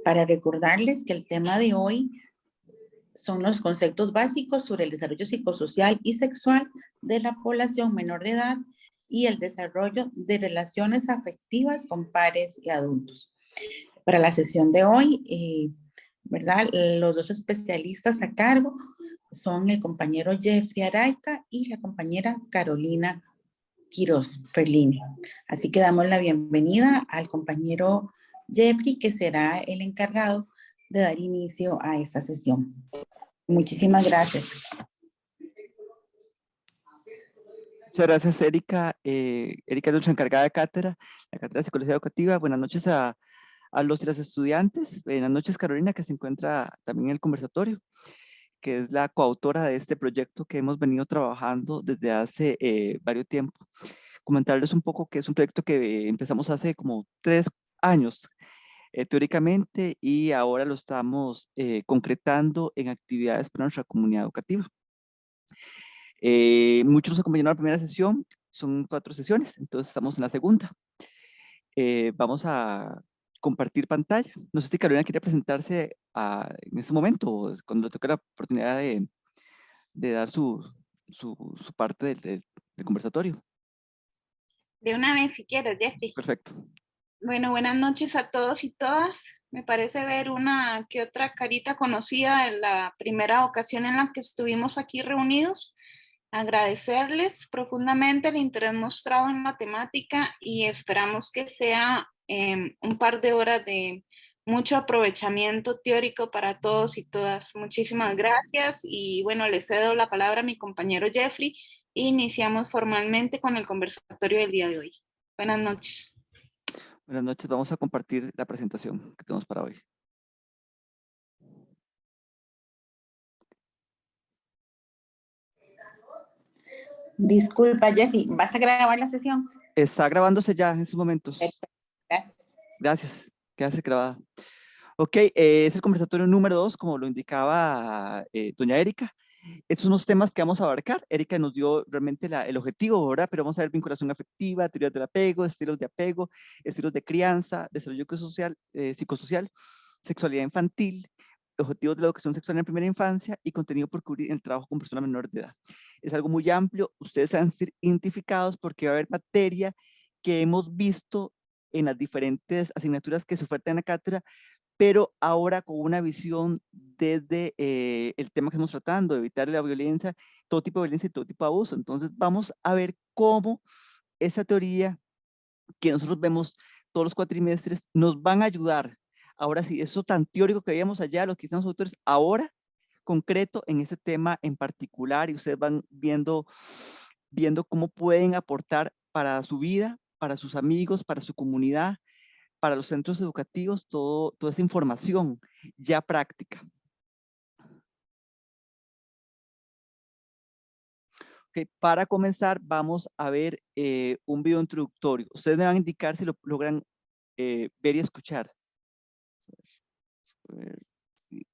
para recordarles que el tema de hoy son los conceptos básicos sobre el desarrollo psicosocial y sexual de la población menor de edad y el desarrollo de relaciones afectivas con pares y adultos. Para la sesión de hoy, ¿verdad? Los dos especialistas a cargo son el compañero Jeffrey Araica y la compañera Carolina Quiroz Ferlini. Así que damos la bienvenida al compañero Jeffrey, que será el encargado de dar inicio a esta sesión. Muchísimas gracias. Muchas gracias, Erika. Erika es nuestra encargada de cátedra, la cátedra de Psicología Educativa. Buenas noches a los y las estudiantes. Buenas noches, Carolina, que se encuentra también en el conversatorio, que es la coautora de este proyecto que hemos venido trabajando desde hace varios tiempos. Comentarles un poco que es un proyecto que empezamos hace como 3 años, teóricamente, y ahora lo estamos concretando en actividades para nuestra comunidad educativa. Muchos nos acompañaron a la primera sesión, son 4 sesiones, entonces estamos en la segunda. Vamos a compartir pantalla. No sé si Carolina quiere presentarse en este momento, o cuando le toque la oportunidad de dar su parte del conversatorio. De una vez, si quieres, Jeffrey. Perfecto. Bueno, buenas noches a todos y todas. Me parece ver una que otra carita conocida en la primera ocasión en la que estuvimos aquí reunidos. Agradecerles profundamente el interés mostrado en la temática y esperamos que sea un par de horas de mucho aprovechamiento teórico para todos y todas. Muchísimas gracias y bueno, le cedo la palabra a mi compañero Jeffrey e iniciamos formalmente con el conversatorio del día de hoy. Buenas noches. Buenas noches, vamos a compartir la presentación que tenemos para hoy. Disculpa, Jeffrey, ¿vas a grabar la sesión? Está grabándose ya en estos momentos. Perfecto. Gracias. Gracias, quédase grabada. Ok, es el conversatorio número 2, como lo indicaba doña Erika. Estos son los temas que vamos a abarcar. Erika nos dio realmente el objetivo, ¿verdad? Pero vamos a ver vinculación afectiva, teorías del apego, estilos de crianza, desarrollo psicosocial, sexualidad infantil, objetivos de la educación sexual en la primera infancia y contenido por cubrir en el trabajo con personas menores de edad. Es algo muy amplio. Ustedes se van a ser identificados porque va a haber materia que hemos visto en las diferentes asignaturas que se ofertan en la cátedra, pero ahora con una visión desde el tema que estamos tratando, evitar la violencia, todo tipo de violencia y todo tipo de abuso. Entonces vamos a ver cómo esa teoría que nosotros vemos todos los cuatrimestres nos van a ayudar. Ahora sí, eso tan teórico que veíamos allá, los que estamos autores, ahora concreto en este tema en particular, y ustedes van viendo cómo pueden aportar para su vida, para sus amigos, para su comunidad, para los centros educativos, toda esa información ya práctica. Okay, para comenzar, vamos a ver un video introductorio. Ustedes me van a indicar si lo logran ver y escuchar. A ver, sí.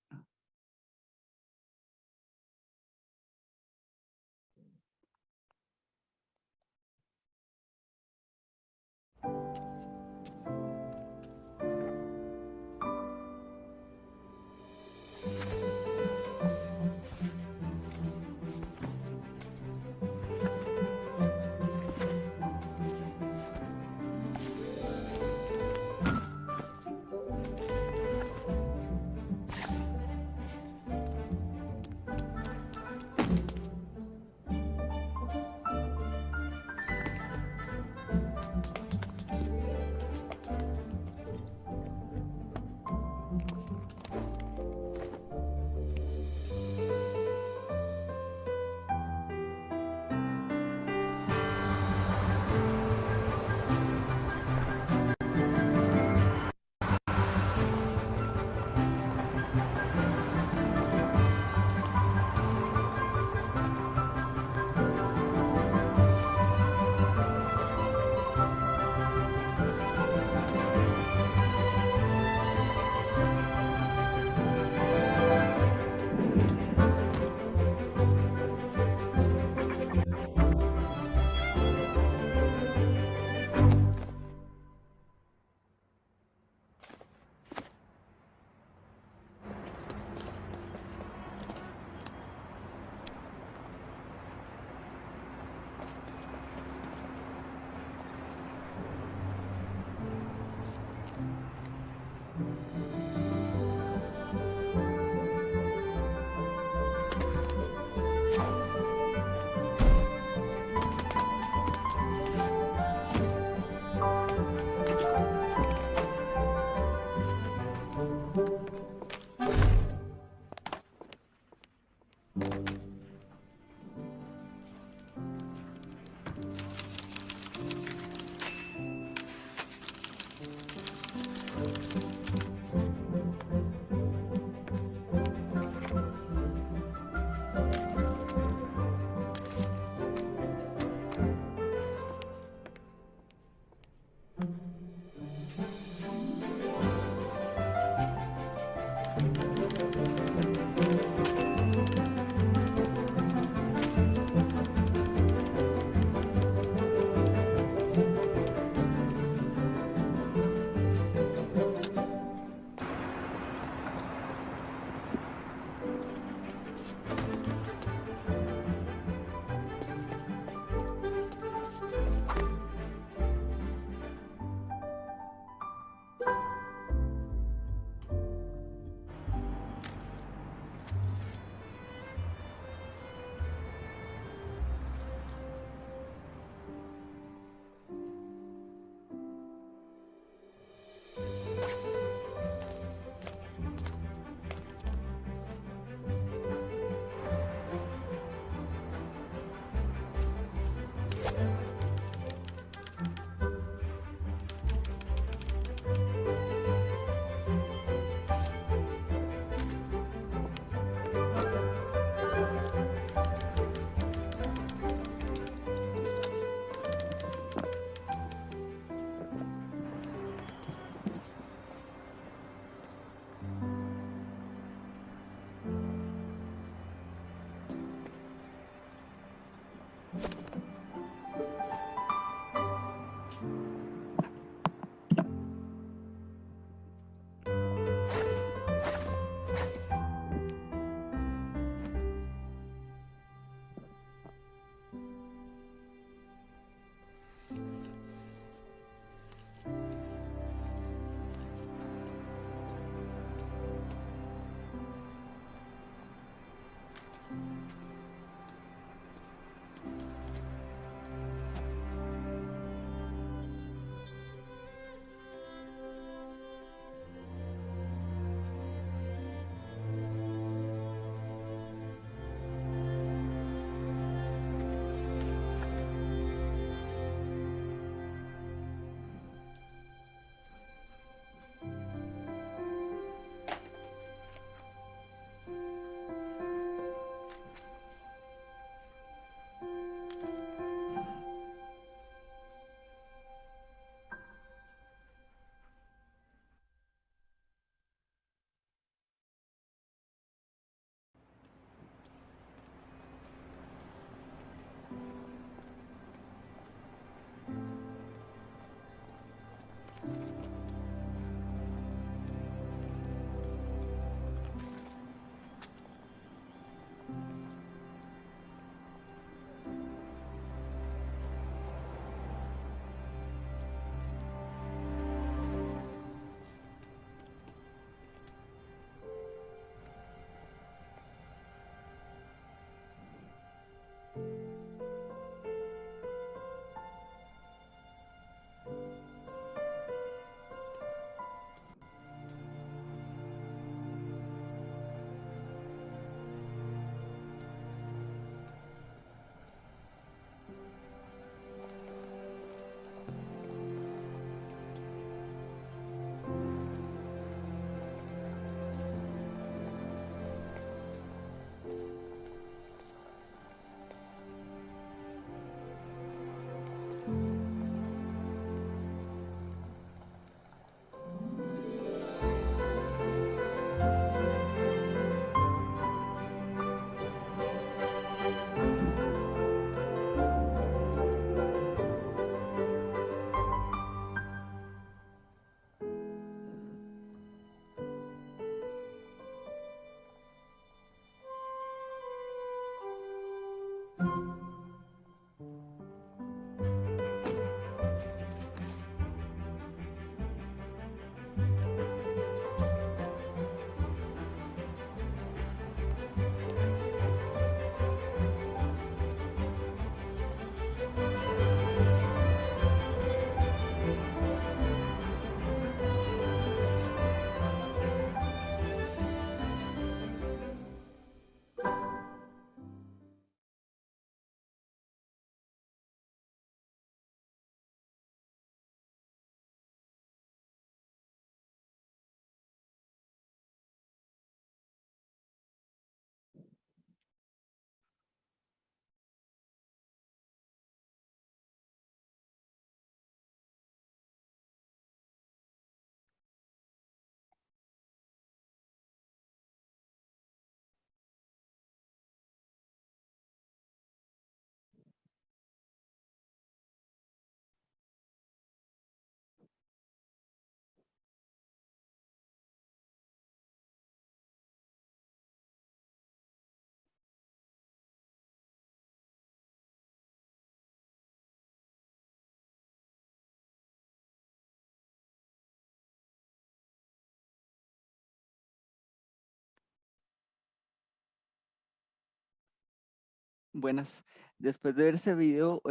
Buenas. Después de ver ese video,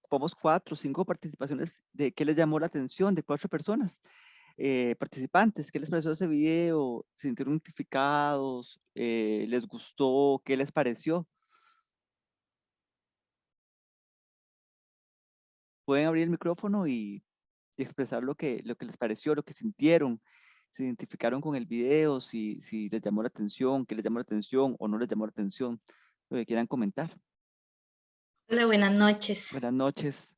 ocupamos 4 o 5 participaciones de qué les llamó la atención de 4 personas. Participantes, ¿qué les pareció ese video? ¿Se sintieron identificados? ¿Les gustó? ¿Qué les pareció? Pueden abrir el micrófono y expresar lo que les pareció, lo que sintieron, se identificaron con el video, si les llamó la atención, qué les llamó la atención o no les llamó la atención, lo que quieran comentar. Hola, buenas noches. Buenas noches.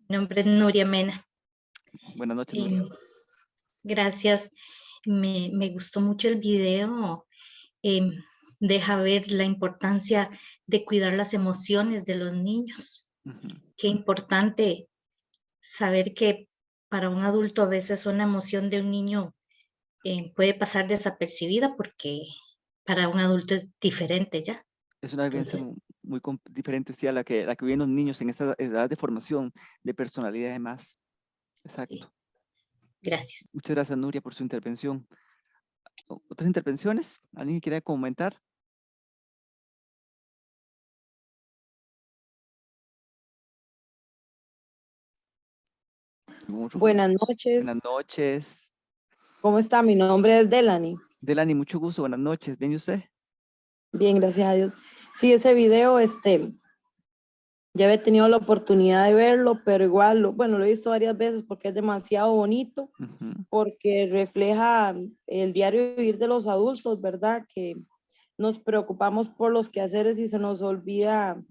Mi nombre es Nuria Mena. Buenas noches, Nuria. Gracias. Me gustó mucho el video. em, Deja ver la importancia de cuidar las emociones de los niños. Ujú. Qué importante saber que para un adulto a veces una emoción de un niño puede pasar desapercibida porque para un adulto es diferente ya. Es una vivencia Entonces, muy diferente, sí, a la que viven los niños en esa edad de formación, de personalidad y demás. Exacto. gracias. Muchas gracias, Nuria, por su intervención. ¿Otras intervenciones? ¿Alguien que quiera comentar? Buenas Buenas noches. noches. ¿Cómo está? Mi nombre es Delany. Delany, mucho gusto. Buenas noches. ¿Bien y usted? Bien, gracias a Dios. Sí, ese video, ya había tenido la oportunidad de verlo, pero igual, bueno, lo he visto varias veces porque es demasiado bonito, Ujú. porque refleja el diario vivir de los adultos, ¿verdad? Que nos preocupamos por los quehaceres y se nos olvida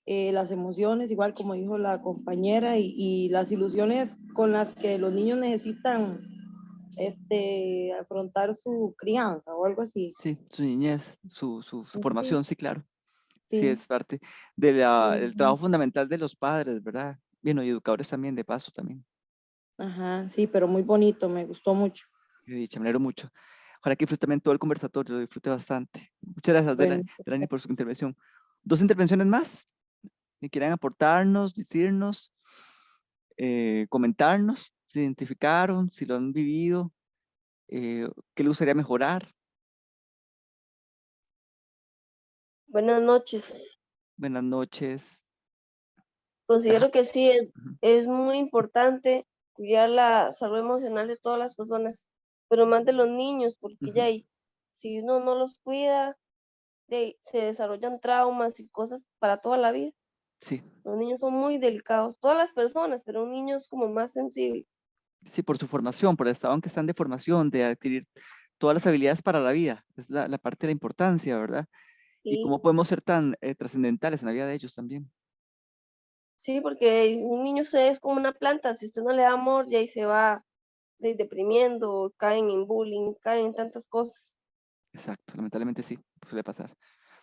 las emociones, igual como dijo la compañera, y las ilusiones con las que los niños necesitan afrontar su crianza o algo así. Sí, su niñez, su formación, sí, claro. Sí, Sí, es parte del sí. trabajo fundamental de los padres, ¿verdad? Bueno, y educadores también, de paso también. Ajá, sí, pero muy bonito, me gustó mucho. Qué dicha, me alegro mucho. Ojalá que disfrute también todo el conversatorio, lo disfrute bastante. Muchas gracias, Bueno, Delany, por su intervención. 2 intervenciones más que quieran aportarnos, decirnos, comentarnos, si identificaron, si lo han vivido, qué le gustaría mejorar. Buenas noches. Buenas noches. Ajá, Considero que sí, ujú, es muy importante cuidar la salud emocional de todas las personas, pero más de los niños, porque ya ujú. ahí, si uno no los cuida, de ahí se desarrollan traumas y cosas para toda la vida. Sí, Los niños son muy delicados, todas las personas, pero un niño es como más sensible. sí, por su formación, por el estado en que están de formación, de adquirir todas las habilidades para la vida. Es la parte de la importancia, ¿verdad? Y Sí, cómo podemos ser tan trascendentales en la vida de ellos también. sí, porque un niño es como una planta, si usted no le da amor, ya ahí se va deprimiendo, caen en bullying, caen en tantas cosas. Exacto, lamentablemente sí, suele pasar.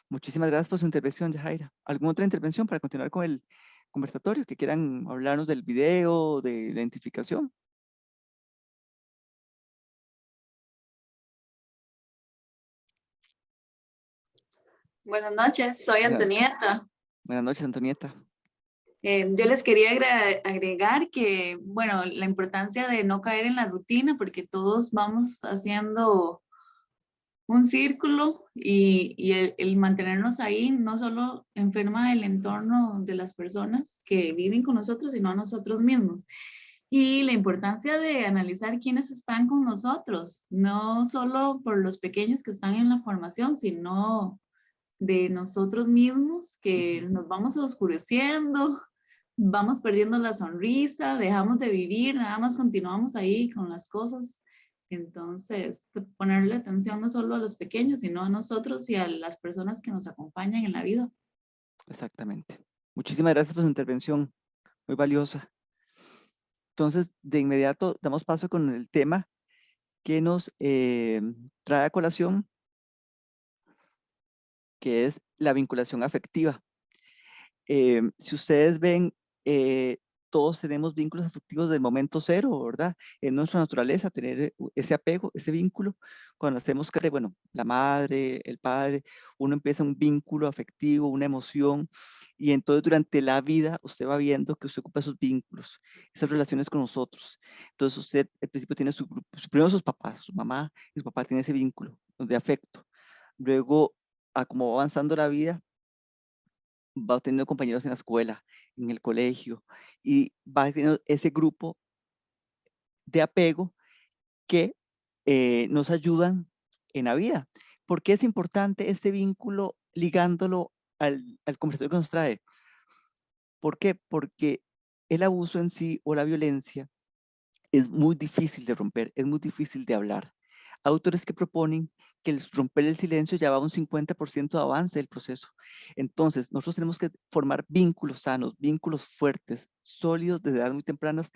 Muchísimas gracias por su intervención, Yajaira. ¿Alguna otra intervención para continuar con el conversatorio? Que quieran hablarnos del video, de la identificación. Buenas noches, soy Buenas, Antonieta. buenas noches, Antonieta. Yo les quería agregar que, bueno, la importancia de no caer en la rutina, porque todos vamos haciendo un círculo y el mantenernos ahí no solo enferma el entorno de las personas que viven con nosotros, sino a nosotros mismos. Y la importancia de analizar quiénes están con nosotros, no solo por los pequeños que están en la formación, sino de nosotros mismos, que Ujú. nos vamos oscureciendo, vamos perdiendo la sonrisa, dejamos de vivir, nada más continuamos ahí con las cosas. Entonces, ponerle atención no solo a los pequeños, sino a nosotros y a las personas que nos acompañan en la vida. Exactamente. Muchísimas gracias por su intervención, muy valiosa. Entonces, de inmediato damos paso con el tema que nos trae a colación, que es la vinculación afectiva. Si ustedes ven, todos tenemos vínculos afectivos del momento cero, ¿verdad? Es nuestra naturaleza tener ese apego, ese vínculo. Cuando hacemos, bueno, la madre, el padre, uno empieza un vínculo afectivo, una emoción, y entonces durante la vida usted va viendo que usted ocupa esos vínculos, esas relaciones con nosotros. Entonces usted al principio tiene su grupo, primero sus papás, su mamá y su papá tienen ese vínculo de afecto. Luego, a como va avanzando la vida, va teniendo compañeros en la escuela, en el colegio, y va teniendo ese grupo de apego que nos ayudan en la vida. ¿Por qué es importante este vínculo ligándolo al conversatorio que nos trae? ¿Por qué? Porque el abuso en sí o la violencia es muy difícil de romper, es muy difícil de hablar. Autores que proponen que el romper el silencio ya va a un 50% de avance del proceso. Entonces, nosotros tenemos que formar vínculos sanos, vínculos fuertes, sólidos desde edades muy tempranas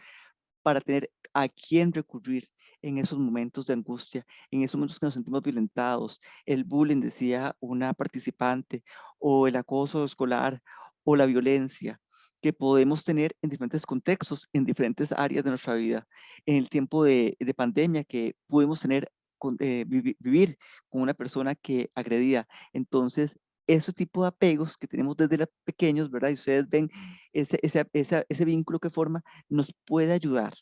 para tener a quién recurrir en esos momentos de angustia, en esos momentos que nos sentimos violentados, el bullying, decía una participante, o el acoso escolar, o la violencia que podemos tener en diferentes contextos, en diferentes áreas de nuestra vida. En el tiempo de pandemia que pudimos tener, vivir con una persona que agredía. Entonces, ese tipo de apegos que tenemos desde pequeños, ¿verdad? Y ustedes ven ese vínculo que forma, nos puede ayudar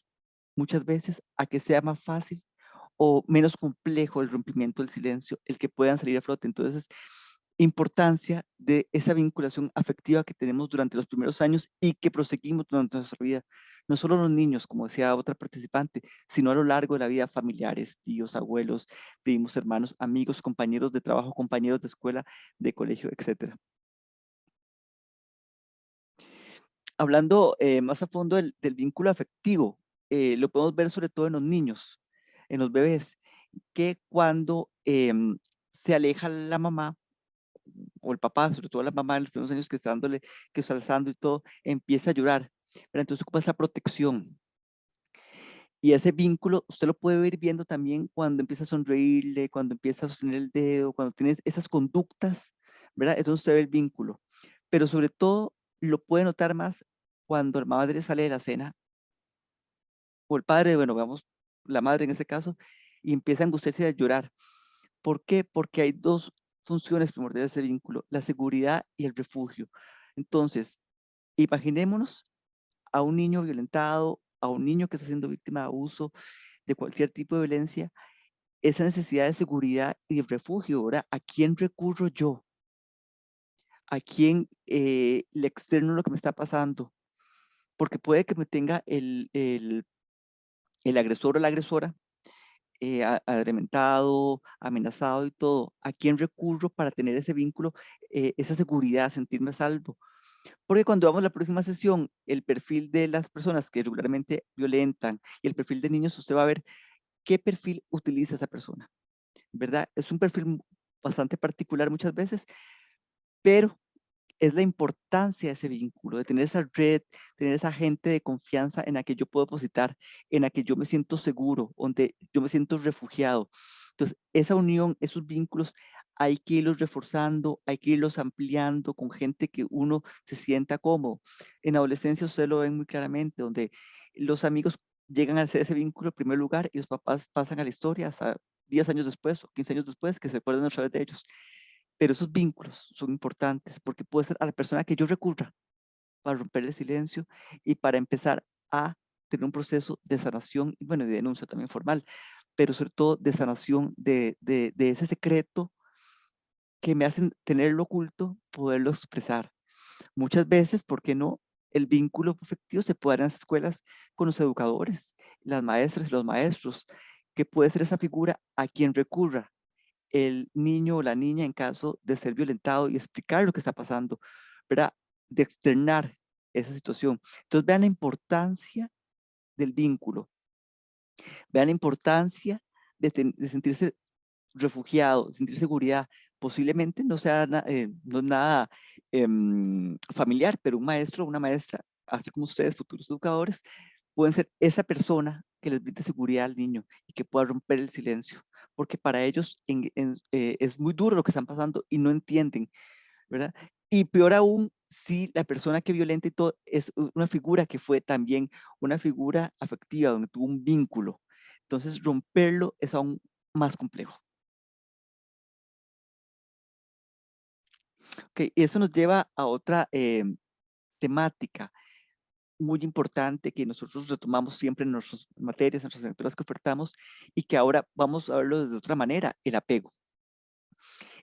muchas veces a que sea más fácil o menos complejo el rompimiento del silencio, el que puedan salir a flote. Entonces, importancia de esa vinculación afectiva que tenemos durante los primeros años y que proseguimos durante nuestra vida. No solo los niños, como decía otra participante, sino a lo largo de la vida, familiares, tíos, abuelos, primos, hermanos, amigos, compañeros de trabajo, compañeros de escuela, de colegio, etc. Hablando más a fondo del vínculo afectivo, lo podemos ver sobre todo en los niños, en los bebés, que cuando se aleja la mamá o el papá, sobre todo la mamá en los primeros años que está dándole, que está alzando y todo, empieza a llorar. Pero entonces ocupa esa protección. Y ese vínculo usted lo puede ir viendo también cuando empieza a sonreírle, cuando empieza a sostener el dedo, cuando tiene esas conductas, ¿verdad? Entonces usted ve el vínculo. Pero sobre todo lo puede notar más cuando la madre sale de la cena, o el padre, bueno, vamos, la madre en ese caso, y empieza a angustiarse y a llorar. ¿Por qué? Porque hay dos funciones primordiales de ese vínculo, la seguridad y el refugio. Entonces, imaginémonos a un niño violentado, a un niño que está siendo víctima de abuso, de cualquier tipo de violencia, esa necesidad de seguridad y de refugio. Ahora, ¿a quién recurro yo? ¿A quién le externo lo que me está pasando? Porque puede que me tenga el agresor o la agresora amedrentado, amenazado y todo. ¿A quién recurro para tener ese vínculo, esa seguridad, sentirme a salvo? Porque cuando vamos a la próxima sesión, el perfil de las personas que regularmente violentan y el perfil de niños, usted va a ver qué perfil utiliza esa persona, ¿verdad? Es un perfil bastante particular muchas veces, pero es la importancia de ese vínculo, de tener esa red, tener esa gente de confianza en la que yo puedo depositar, en la que yo me siento seguro, donde yo me siento refugiado. Entonces, esa unión, esos vínculos, hay que irlos reforzando, hay que irlos ampliando con gente que uno se sienta cómodo. En adolescencia ustedes lo ven muy claramente, donde los amigos llegan a ser ese vínculo en primer lugar y los papás pasan a la historia hasta 10 años después o 15 años después que se acuerdan otra vez de ellos. Pero esos vínculos son importantes porque puede ser a la persona que yo recurra para romper el silencio y para empezar a tener un proceso de sanación y bueno, de denuncia también formal, pero sobre todo de sanación de ese secreto que me hacen tenerlo oculto, poderlo expresar. Muchas veces, ¿por qué no? El vínculo afectivo se puede dar en las escuelas con los educadores, las maestras y los maestros, que puede ser esa figura a quien recurra el niño o la niña en caso de ser violentado y explicar lo que está pasando, ¿verdad? De externar esa situación. Entonces, vean la importancia del vínculo, vean la importancia de sentirse refugiado, sentir seguridad. Posiblemente no sea no es nada familiar, pero un maestro o una maestra, así como ustedes, futuros educadores, pueden ser esa persona que les brinde seguridad al niño y que pueda romper el silencio, porque para ellos es muy duro lo que están pasando y no entienden, ¿verdad? Y peor aún, si la persona que violenta y todo es una figura que fue también una figura afectiva, donde tuvo un vínculo. Entonces, romperlo es aún más complejo. Ok, eso nos lleva a otra temática muy importante que nosotros retomamos siempre en nuestras materias, en nuestras asignaturas que ofertamos y que ahora vamos a verlo desde otra manera, el apego.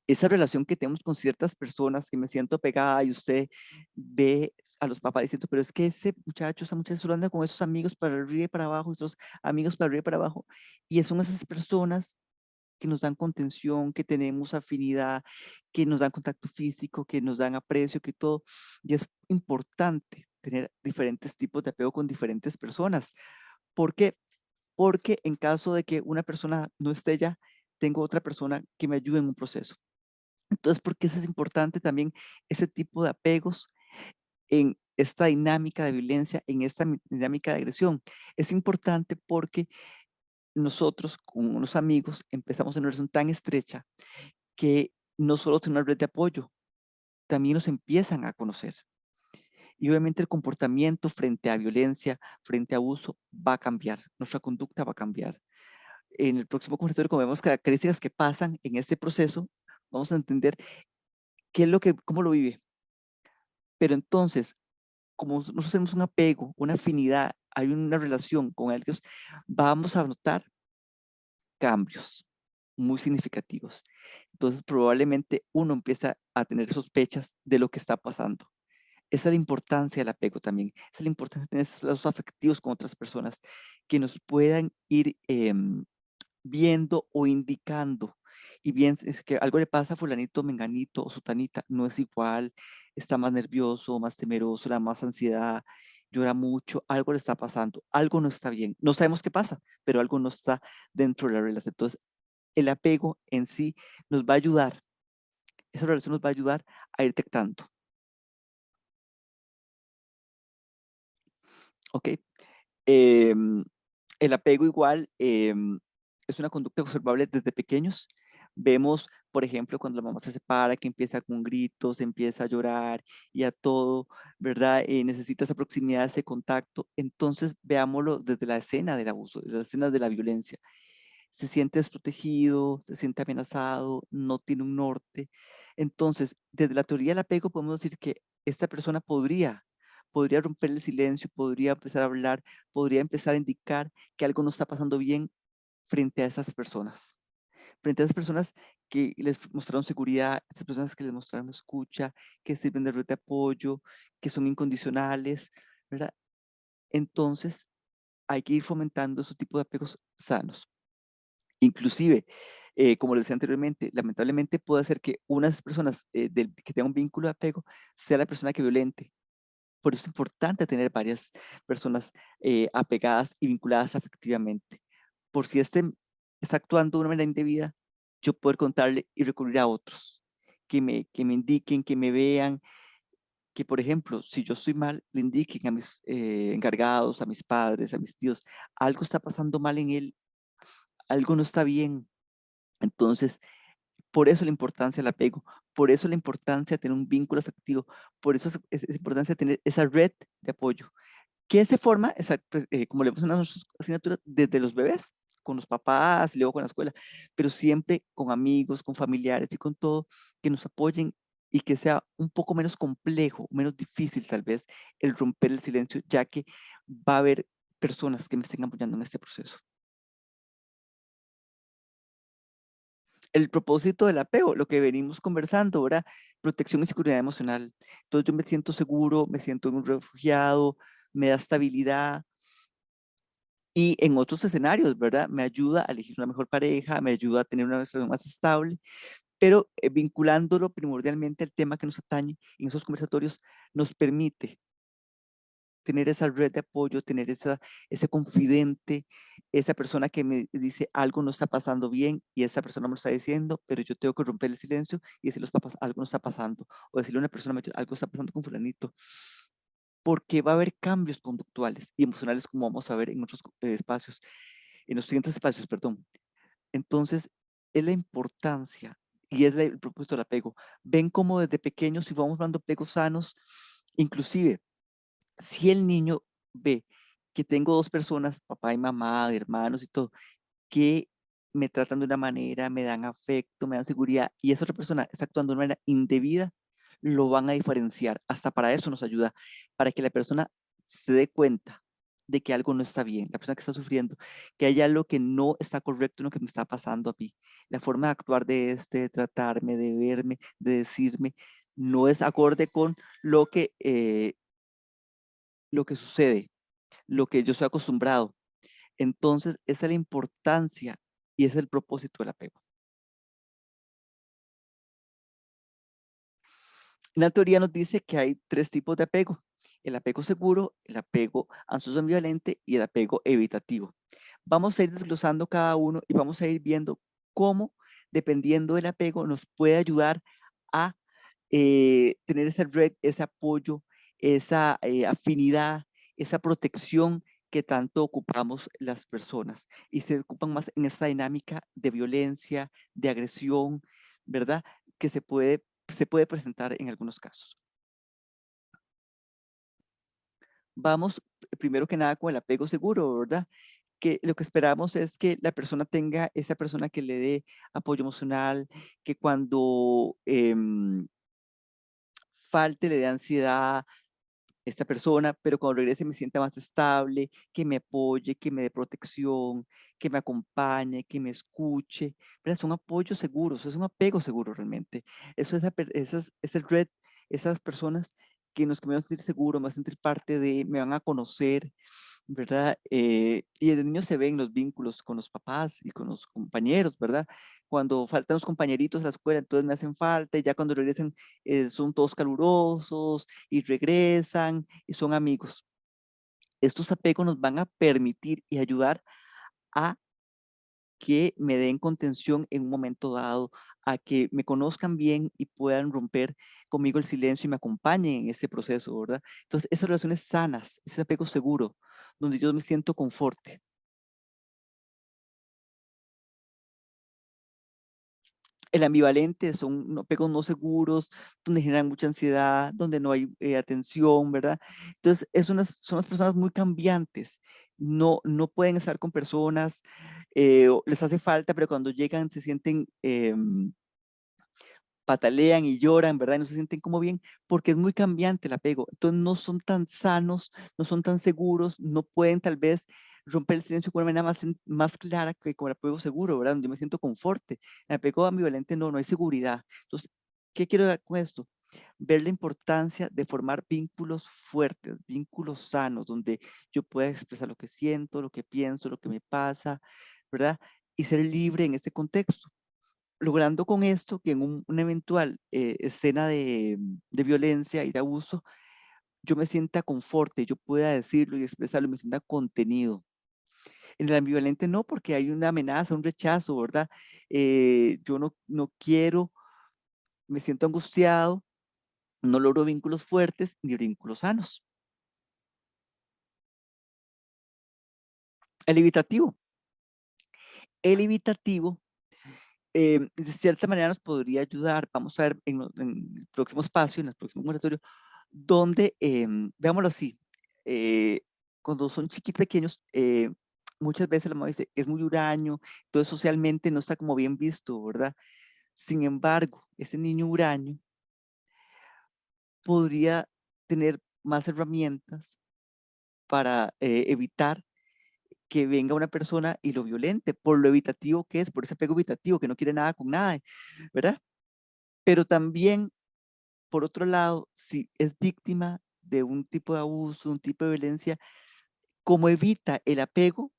esa relación que tenemos con ciertas personas, que me siento pegada y usted ve a los papás diciendo, pero es que ese muchacho, esa muchacha solo anda con esos amigos para arriba y para abajo, esos amigos para arriba y para abajo, y son esas personas que nos dan contención, que tenemos afinidad, que nos dan contacto físico, que nos dan aprecio, que todo. Y es importante tener diferentes tipos de apego con diferentes personas. ¿Por qué? Porque en caso de que una persona no esté ya, tengo otra persona que me ayude en un proceso. Entonces, ¿por qué eso es importante también ese tipo de apegos en esta dinámica de violencia, en esta dinámica de agresión? Es importante porque nosotros con unos amigos empezamos en una relación tan estrecha que no solo tiene una red de apoyo, también nos empiezan a conocer. Y obviamente el comportamiento frente a violencia, frente a abuso, va a cambiar, nuestra conducta va a cambiar. En el próximo conversatorio, como vemos características que pasan en este proceso, vamos a entender qué es cómo lo vive. Pero entonces, como nosotros tenemos un apego, una afinidad, hay una relación con ellos, vamos a notar cambios muy significativos. Entonces, probablemente uno empieza a tener sospechas de lo que está pasando. Esa es la importancia del apego también. Esa es la importancia de tener esos lazos afectivos con otras personas que nos puedan ir viendo o indicando. Y bien, es que algo le pasa a fulanito, menganito o sutanita, no es igual, está más nervioso, más temeroso, le da más ansiedad, llora mucho, algo le está pasando, algo no está bien. No sabemos qué pasa, pero algo no está dentro de la relación. Entonces, el apego en sí nos va a ayudar, esa relación nos va a ayudar a ir detectando. ¿Ok? El apego igual es una conducta observable desde pequeños. Vemos, por ejemplo, cuando la mamá se separa, que empieza con gritos, empieza a llorar y a todo, ¿verdad? Necesita esa proximidad, ese contacto. Entonces, veámoslo desde la escena del abuso, desde la escena de la violencia. Se siente desprotegido, se siente amenazado, no tiene un norte. Entonces, desde la teoría del apego podemos decir que esta persona podría romper el silencio, podría empezar a hablar, podría empezar a indicar que algo no está pasando bien frente a esas personas. Frente a esas personas que les mostraron seguridad, esas personas que les mostraron escucha, que sirven de red de apoyo, que son incondicionales, ¿verdad? Entonces, hay que ir fomentando ese tipo de apegos sanos. Inclusive, como les decía anteriormente, lamentablemente puede ser que unas personas que tengan un vínculo de apego sea la persona que violente. Por eso es importante tener varias personas apegadas y vinculadas afectivamente. Por si este está actuando de una manera indebida, yo poder contarle y recurrir a otros que me indiquen, que me vean, que por ejemplo, si yo estoy mal, le indiquen a mis encargados, a mis padres, a mis tíos, algo está pasando mal en él, algo no está bien. Entonces, por eso la importancia del apego, por eso la importancia de tener un vínculo afectivo, por eso es importancia de tener esa red de apoyo, que se forma, como le vemos en nuestras asignaturas, desde los bebés, con los papás, y luego con la escuela, pero siempre con amigos, con familiares y con todo, que nos apoyen y que sea un poco menos complejo, menos difícil tal vez el romper el silencio, ya que va a haber personas que me estén apoyando en este proceso. El propósito del apego, lo que venimos conversando, ¿verdad? Protección y seguridad emocional. Entonces yo me siento seguro, me siento un refugiado, me da estabilidad. Y en otros escenarios, ¿verdad? Me ayuda a elegir una mejor pareja, me ayuda a tener una relación más estable, pero vinculándolo primordialmente al tema que nos atañe en esos conversatorios, nos permite tener esa red de apoyo, tener ese confidente, esa persona que me dice algo no está pasando bien y esa persona me lo está diciendo, pero yo tengo que romper el silencio y decirle a los papás algo no está pasando, o decirle a una persona mayor algo está pasando con fulanito, porque va a haber cambios conductuales y emocionales como vamos a ver en otros espacios, en los siguientes espacios, perdón. Entonces, es la importancia y es el propósito del apego. Ven cómo desde pequeños, si vamos dando apegos sanos, inclusive si el niño ve que tengo dos personas, papá y mamá, hermanos y todo, que me tratan de una manera, me dan afecto, me dan seguridad, y esa otra persona está actuando de una manera indebida, lo van a diferenciar. Hasta para eso nos ayuda, para que la persona se dé cuenta de que algo no está bien, la persona que está sufriendo, que hay algo que no está correcto en lo que me está pasando a mí. La forma de actuar de tratarme, de verme, de decirme, no es acorde con lo que sucede, lo que yo estoy acostumbrado. Entonces, esa es la importancia y ese es el propósito del apego. La teoría nos dice que hay 3 tipos de apego: el apego seguro, el apego ansioso ambivalente y el apego evitativo. Vamos a ir desglosando cada uno y vamos a ir viendo cómo, dependiendo del apego, nos puede ayudar a tener esa red, ese apoyo, esa afinidad, esa protección que tanto ocupamos las personas y se ocupan más en esta dinámica de violencia, de agresión, ¿verdad? Que se puede presentar en algunos casos. Vamos primero que nada con el apego seguro, ¿verdad? Que lo que esperamos es que la persona tenga esa persona que le dé apoyo emocional, que cuando falte le dé ansiedad esta persona, pero cuando regrese me sienta más estable, que me apoye, que me dé protección, que me acompañe, que me escuche. ¿Verdad? Son apoyos seguros, es un apego seguro realmente. Eso es esa red, esas personas que nos que me van a sentir seguro, me van a sentir parte de, me van a conocer, ¿verdad? Y desde niños se ven los vínculos con los papás y con los compañeros, ¿verdad? Cuando faltan los compañeritos a la escuela, entonces me hacen falta y ya cuando regresan son todos calurosos y regresan y son amigos. Estos apegos nos van a permitir y ayudar a que me den contención en un momento dado, a que me conozcan bien y puedan romper conmigo el silencio y me acompañen en ese proceso, ¿verdad? Entonces, esas relaciones sanas, ese apego seguro, donde yo me siento confort. El ambivalente son apegos no seguros, donde generan mucha ansiedad, donde no hay atención, ¿verdad? Entonces, son las personas muy cambiantes, no pueden estar con personas, les hace falta, pero cuando llegan se sienten, patalean y lloran, ¿verdad? Y no se sienten como bien, porque es muy cambiante el apego. Entonces, no son tan sanos, no son tan seguros, no pueden tal vez romper el silencio de una manera más clara que con el apego seguro, ¿verdad? Donde yo me siento conforte. En el apego ambivalente no hay seguridad. Entonces, ¿qué quiero dar con esto? Ver la importancia de formar vínculos fuertes, vínculos sanos, donde yo pueda expresar lo que siento, lo que pienso, lo que me pasa, ¿verdad? Y ser libre en este contexto, logrando con esto que en una eventual escena de violencia y de abuso, yo me sienta conforte, yo pueda decirlo y expresarlo, me sienta contenido. En el ambivalente no, porque hay una amenaza, un rechazo, ¿verdad? Yo no quiero, me siento angustiado, no logro vínculos fuertes ni vínculos sanos. El evitativo. El evitativo, de cierta manera nos podría ayudar, vamos a ver en el próximo espacio, en el próximo conversatorio, donde, veámoslo así, cuando son chiquitos pequeños, muchas veces la mamá dice, es muy huraño, entonces socialmente no está como bien visto, ¿verdad? Sin embargo, ese niño huraño podría tener más herramientas para evitar que venga una persona y lo violente, por lo evitativo que es, por ese apego evitativo, que no quiere nada con nada, ¿verdad? Pero también, por otro lado, si es víctima de un tipo de abuso, un tipo de violencia, como evita el apego,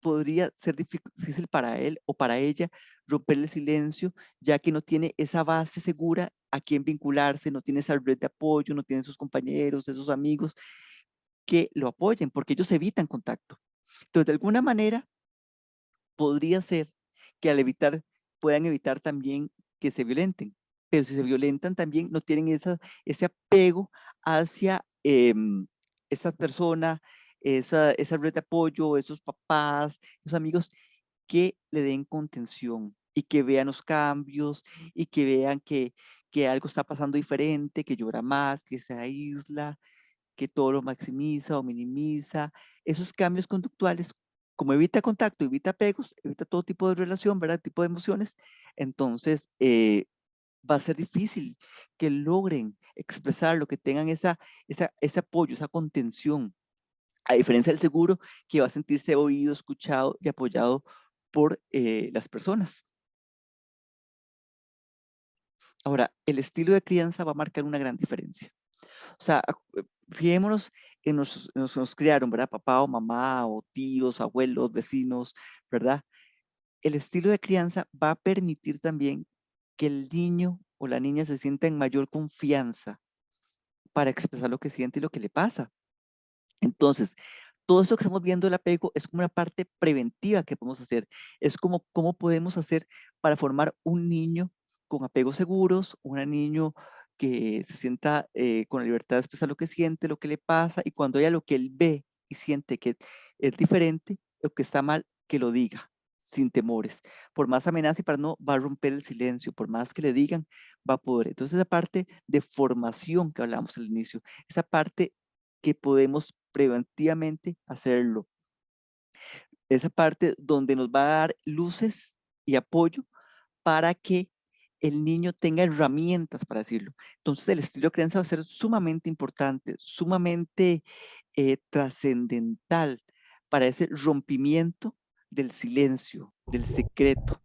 podría ser difícil para él o para ella romper el silencio, ya que no tiene esa base segura a quien vincularse, no tiene esa red de apoyo, no tiene sus compañeros, esos amigos que lo apoyen, porque ellos evitan contacto. Entonces, de alguna manera, podría ser que al evitar, puedan evitar también que se violenten, pero si se violentan también no tienen ese apego hacia esa persona, esa red de apoyo, esos papás, esos amigos que le den contención y que vean los cambios y que vean que algo está pasando diferente, que llora más, que se aísla, que todo lo maximiza o minimiza. Esos cambios conductuales, como evita contacto, evita apegos, evita todo tipo de relación, ¿verdad? Tipo de emociones, entonces va a ser difícil que logren expresar lo que tengan ese apoyo, esa contención. A diferencia del seguro, que va a sentirse oído, escuchado y apoyado por las personas. Ahora, el estilo de crianza va a marcar una gran diferencia. O sea, fijémonos en nos criaron, ¿verdad? Papá o mamá o tíos, abuelos, vecinos, ¿verdad? El estilo de crianza va a permitir también que el niño o la niña se sienta en mayor confianza para expresar lo que siente y lo que le pasa. Entonces, todo esto que estamos viendo del apego es como una parte preventiva que podemos hacer. Es como cómo podemos hacer para formar un niño con apegos seguros, un niño que se sienta con la libertad de expresar lo que siente, lo que le pasa, y cuando haya lo que él ve y siente que es diferente o que está mal, que lo diga sin temores. Por más amenaza y para no, va a romper el silencio, por más que le digan, va a poder. Entonces, esa parte de formación que hablamos al inicio, esa parte que podemos preventivamente hacerlo. Esa parte donde nos va a dar luces y apoyo para que el niño tenga herramientas para decirlo. Entonces el estilo de crianza va a ser sumamente importante, sumamente trascendental para ese rompimiento del silencio, del secreto.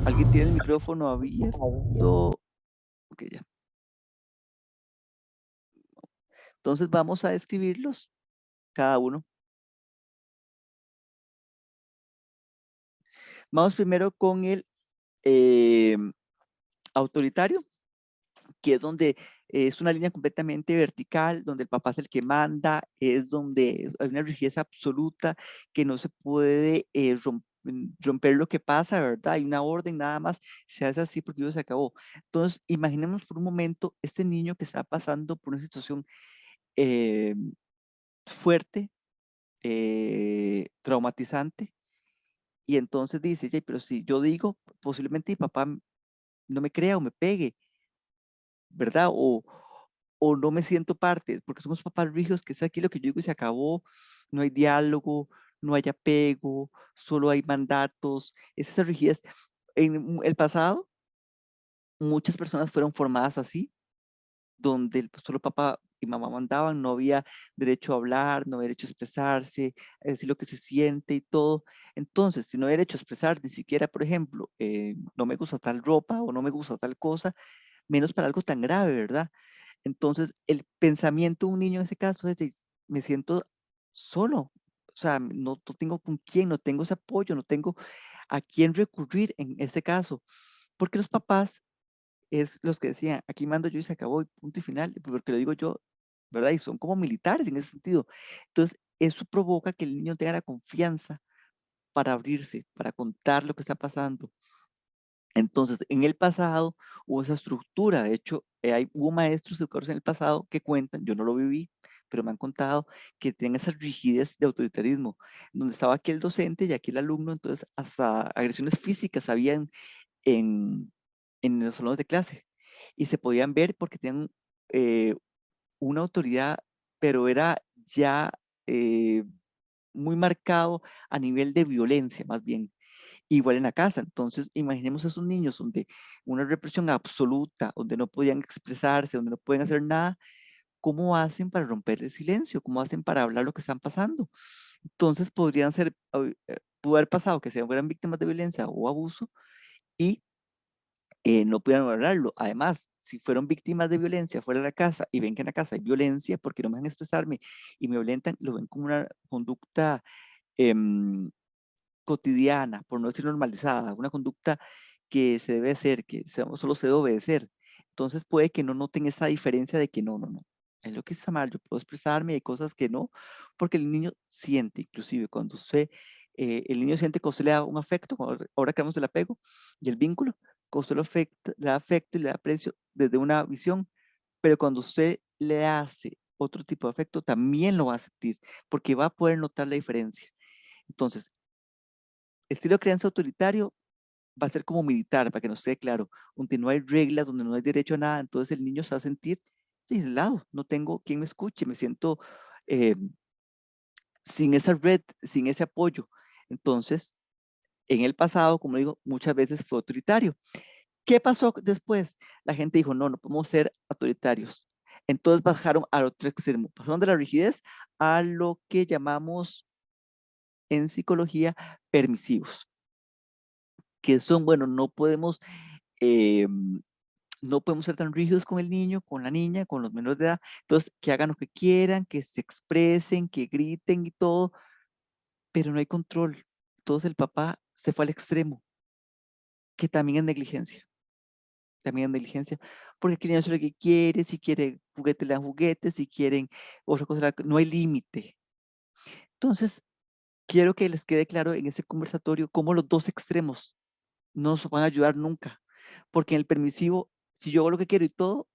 ¿Alguien tiene el micrófono abierto? Ok, ya. Entonces vamos a describirlos cada uno. Vamos primero con el autoritario, que es donde es una línea completamente vertical, donde el papá es el que manda, es donde hay una rigidez absoluta, que no se puede romper lo que pasa, ¿verdad? Hay una orden nada más, se hace así porque se acabó. Entonces, imaginemos por un momento este niño que está pasando por una situación fuerte, traumatizante, y entonces dice, "Yay, pero si yo digo, posiblemente mi papá no me crea o me pegue, ¿verdad? O no me siento parte, porque somos papás rígidos, que es aquí lo que yo digo y se acabó, no hay diálogo, no hay apego, solo hay mandatos, es esa rigidez. En el pasado, muchas personas fueron formadas así, donde solo papá y mamá mandaban, no había derecho a hablar, no había derecho a expresarse, a decir lo que se siente y todo. Entonces, si no hay derecho a expresar, ni siquiera, por ejemplo, no me gusta tal ropa o no me gusta tal cosa, menos para algo tan grave, ¿verdad? Entonces, el pensamiento de un niño en ese caso es de, me siento solo, o sea, no tengo con quién, no tengo ese apoyo, no tengo a quién recurrir en este caso, porque los papás es los que decían, aquí mando yo y se acabó, y punto y final, porque lo digo yo, ¿verdad? Y son como militares en ese sentido. Entonces, eso provoca que el niño tenga la confianza para abrirse, para contar lo que está pasando. Entonces, en el pasado hubo esa estructura. De hecho, hubo maestros educadores en el pasado que cuentan, yo no lo viví, pero me han contado que tenían esa rigidez de autoritarismo, donde estaba aquí el docente y aquí el alumno, entonces hasta agresiones físicas habían en, en los salones de clase y se podían ver porque tenían una autoridad, pero era ya muy marcado a nivel de violencia, más bien. Igual en la casa. Entonces, imaginemos a esos niños donde una represión absoluta, donde no podían expresarse, donde no pueden hacer nada, ¿cómo hacen para romper el silencio? ¿Cómo hacen para hablar lo que están pasando? Entonces, podrían ser, pudo haber pasado que sean fueran víctimas de violencia o abuso y no pudieran hablarlo. Además, si fueron víctimas de violencia fuera de la casa y ven que en la casa hay violencia porque no me dejan expresarme y me violentan, lo ven como una conducta cotidiana, por no decir normalizada, una conducta que se debe hacer, que solo se debe obedecer. Entonces puede que no noten esa diferencia de que no, es lo que está mal, yo puedo expresarme, hay cosas que no, porque el niño siente, inclusive cuando usted, el niño siente que usted le da un afecto, ahora que hablamos del apego y el vínculo, que usted le da afecto y le da aprecio desde una visión, pero cuando usted le hace otro tipo de afecto, también lo va a sentir, porque va a poder notar la diferencia. Entonces, estilo de crianza autoritario va a ser como militar, para que nos quede claro, donde no hay reglas, donde no hay derecho a nada, entonces el niño se va a sentir aislado, no tengo quien me escuche, me siento eh, sin esa red, sin ese apoyo. Entonces, en el pasado, como digo, muchas veces fue autoritario. ¿Qué pasó después? La gente dijo, no podemos ser autoritarios. Entonces bajaron al otro extremo, pasaron de la rigidez a lo que llamamos en psicología permisivos, que son, bueno, no podemos ser tan rígidos con el niño, con la niña, con los menores de edad, entonces que hagan lo que quieran, que se expresen, que griten y todo, pero no hay control. Entonces el papá se fue al extremo, que también es negligencia. También es negligencia, porque el niño hace lo que quiere, si quiere juguete le dan juguetes, si quieren otra cosa, no hay límite. Entonces, quiero que les quede claro en ese conversatorio cómo los dos extremos no nos van a ayudar nunca, porque en el permisivo, si yo hago lo que quiero y todo,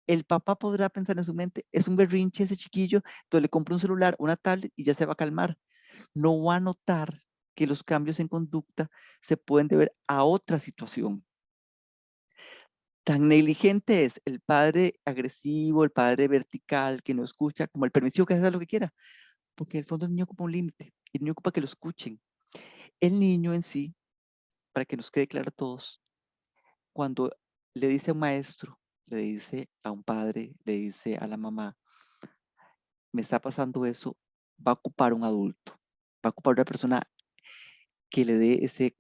el papá podrá pensar en su mente, es un berrinche ese chiquillo, entonces le compro un celular, una tablet y ya se va a calmar. No va a notar que los cambios en conducta se pueden deber a otra situación. Tan negligente es el padre agresivo, el padre vertical que no escucha, como el permisivo que hace lo que quiera, porque en el fondo el niño ocupa un límite, el niño ocupa que lo escuchen. El niño en sí, para que nos quede claro a todos, cuando le dice a un maestro, le dice a un padre, le dice a la mamá, me está pasando eso, va a ocupar un adulto, va a ocupar una persona que le dé ese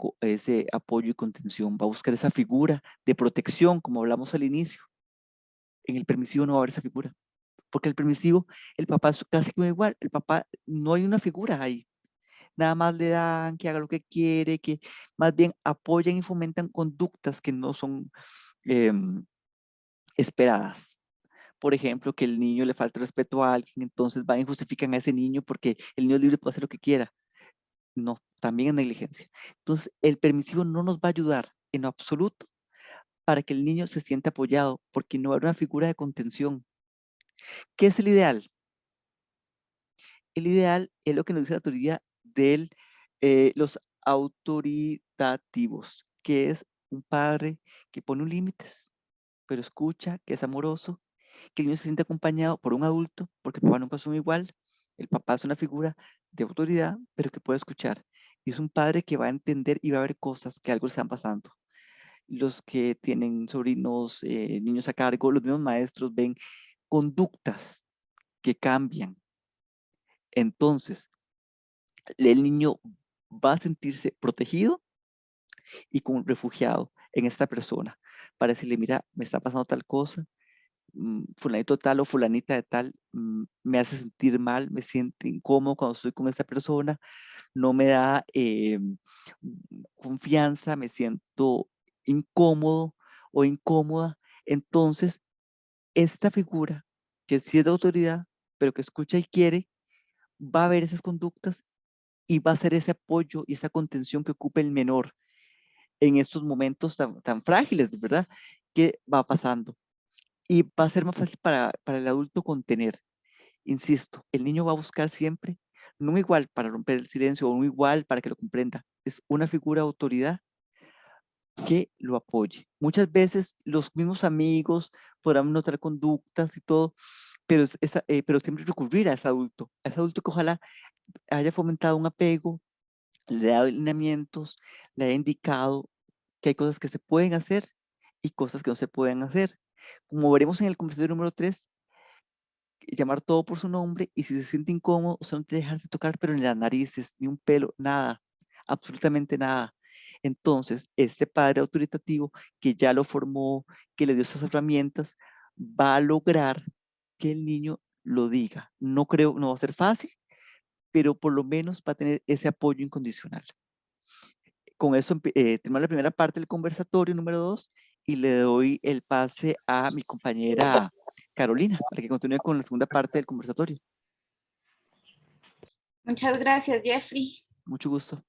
apoyo y contención, va a buscar esa figura de protección, como hablamos al inicio. En el permisivo no va a haber esa figura, porque el permisivo, el papá es casi como igual, el papá no hay una figura ahí, nada más le dan que haga lo que quiere, que más bien apoyan y fomentan conductas que no son esperadas. Por ejemplo, que el niño le falta respeto a alguien, entonces van y justifican a ese niño porque el niño es libre, puede hacer lo que quiera. No, también es negligencia. Entonces, el permisivo no nos va a ayudar en lo absoluto para que el niño se sienta apoyado, porque no va a haber una figura de contención. ¿Qué es el ideal? El ideal es lo que nos dice la teoría de los autoritativos, que es un padre que pone un límites, pero escucha, que es amoroso, que el niño se siente acompañado por un adulto, porque el papá nunca son igual. El papá es una figura de autoridad, pero que puede escuchar. Y es un padre que va a entender y va a ver cosas que algo le están pasando. Los que tienen sobrinos, niños a cargo, los mismos maestros ven conductas que cambian. Entonces, el niño va a sentirse protegido y como refugiado en esta persona para decirle, mira, me está pasando tal cosa, fulanito tal o fulanita de tal me hace sentir mal, me siento incómodo cuando estoy con esta persona, no me da confianza, me siento incómodo o incómoda. Entonces, esta figura que sí es de autoridad, pero que escucha y quiere, va a ver esas conductas y va a ser ese apoyo y esa contención que ocupa el menor en estos momentos tan frágiles, ¿verdad? Que va pasando. Y va a ser más fácil para el adulto contener. Insisto, el niño va a buscar siempre, no igual para romper el silencio o no igual para que lo comprenda, es una figura de autoridad que lo apoye. Muchas veces los mismos amigos podrán notar conductas y todo, pero, pero siempre recurrir a ese adulto que ojalá haya fomentado un apego, le ha dado lineamientos, le ha indicado que hay cosas que se pueden hacer y cosas que no se pueden hacer. Como veremos en el conversatorio número 3, llamar todo por su nombre y si se siente incómodo, usted no tiene que dejarse tocar, pero ni las narices, ni un pelo, nada, absolutamente nada. Entonces, este padre autoritativo que ya lo formó, que le dio esas herramientas, va a lograr que el niño lo diga. No creo, no va a ser fácil, pero por lo menos va a tener ese apoyo incondicional. Con eso tenemos la primera parte del conversatorio número 2 y le doy el pase a mi compañera Carolina para que continúe con la segunda parte del conversatorio. Muchas gracias, Jeffrey. Mucho gusto.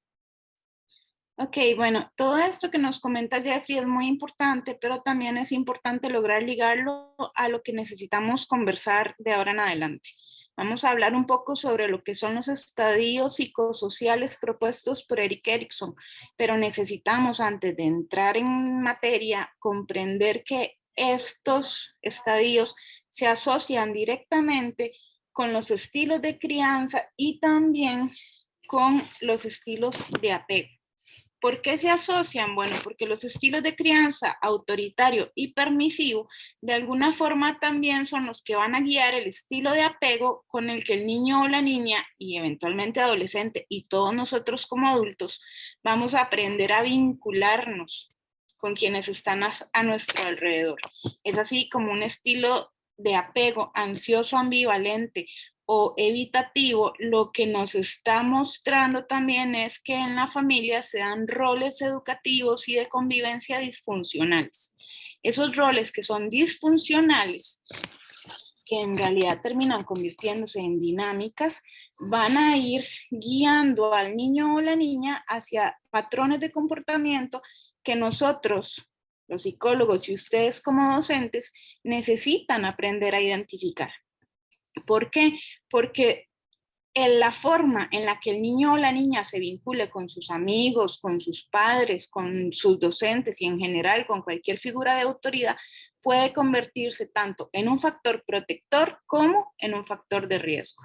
Ok, bueno, todo esto que nos comenta Jeffrey es muy importante, pero también es importante lograr ligarlo a lo que necesitamos conversar de ahora en adelante. Vamos a hablar un poco sobre lo que son los estadios psicosociales propuestos por Erik Erikson, pero necesitamos, antes de entrar en materia, comprender que estos estadios se asocian directamente con los estilos de crianza y también con los estilos de apego. ¿Por qué se asocian? Bueno, porque los estilos de crianza autoritario y permisivo de alguna forma también son los que van a guiar el estilo de apego con el que el niño o la niña y eventualmente adolescente y todos nosotros como adultos vamos a aprender a vincularnos con quienes están a nuestro alrededor. Es así como un estilo de apego ansioso, ambivalente o evitativo, lo que nos está mostrando también es que en la familia se dan roles educativos y de convivencia disfuncionales. Esos roles que son disfuncionales, que en realidad terminan convirtiéndose en dinámicas, van a ir guiando al niño o la niña hacia patrones de comportamiento que nosotros, los psicólogos y ustedes como docentes, necesitan aprender a identificar. ¿Por qué? Porque en la forma en la que el niño o la niña se vincule con sus amigos, con sus padres, con sus docentes y en general con cualquier figura de autoridad, puede convertirse tanto en un factor protector como en un factor de riesgo.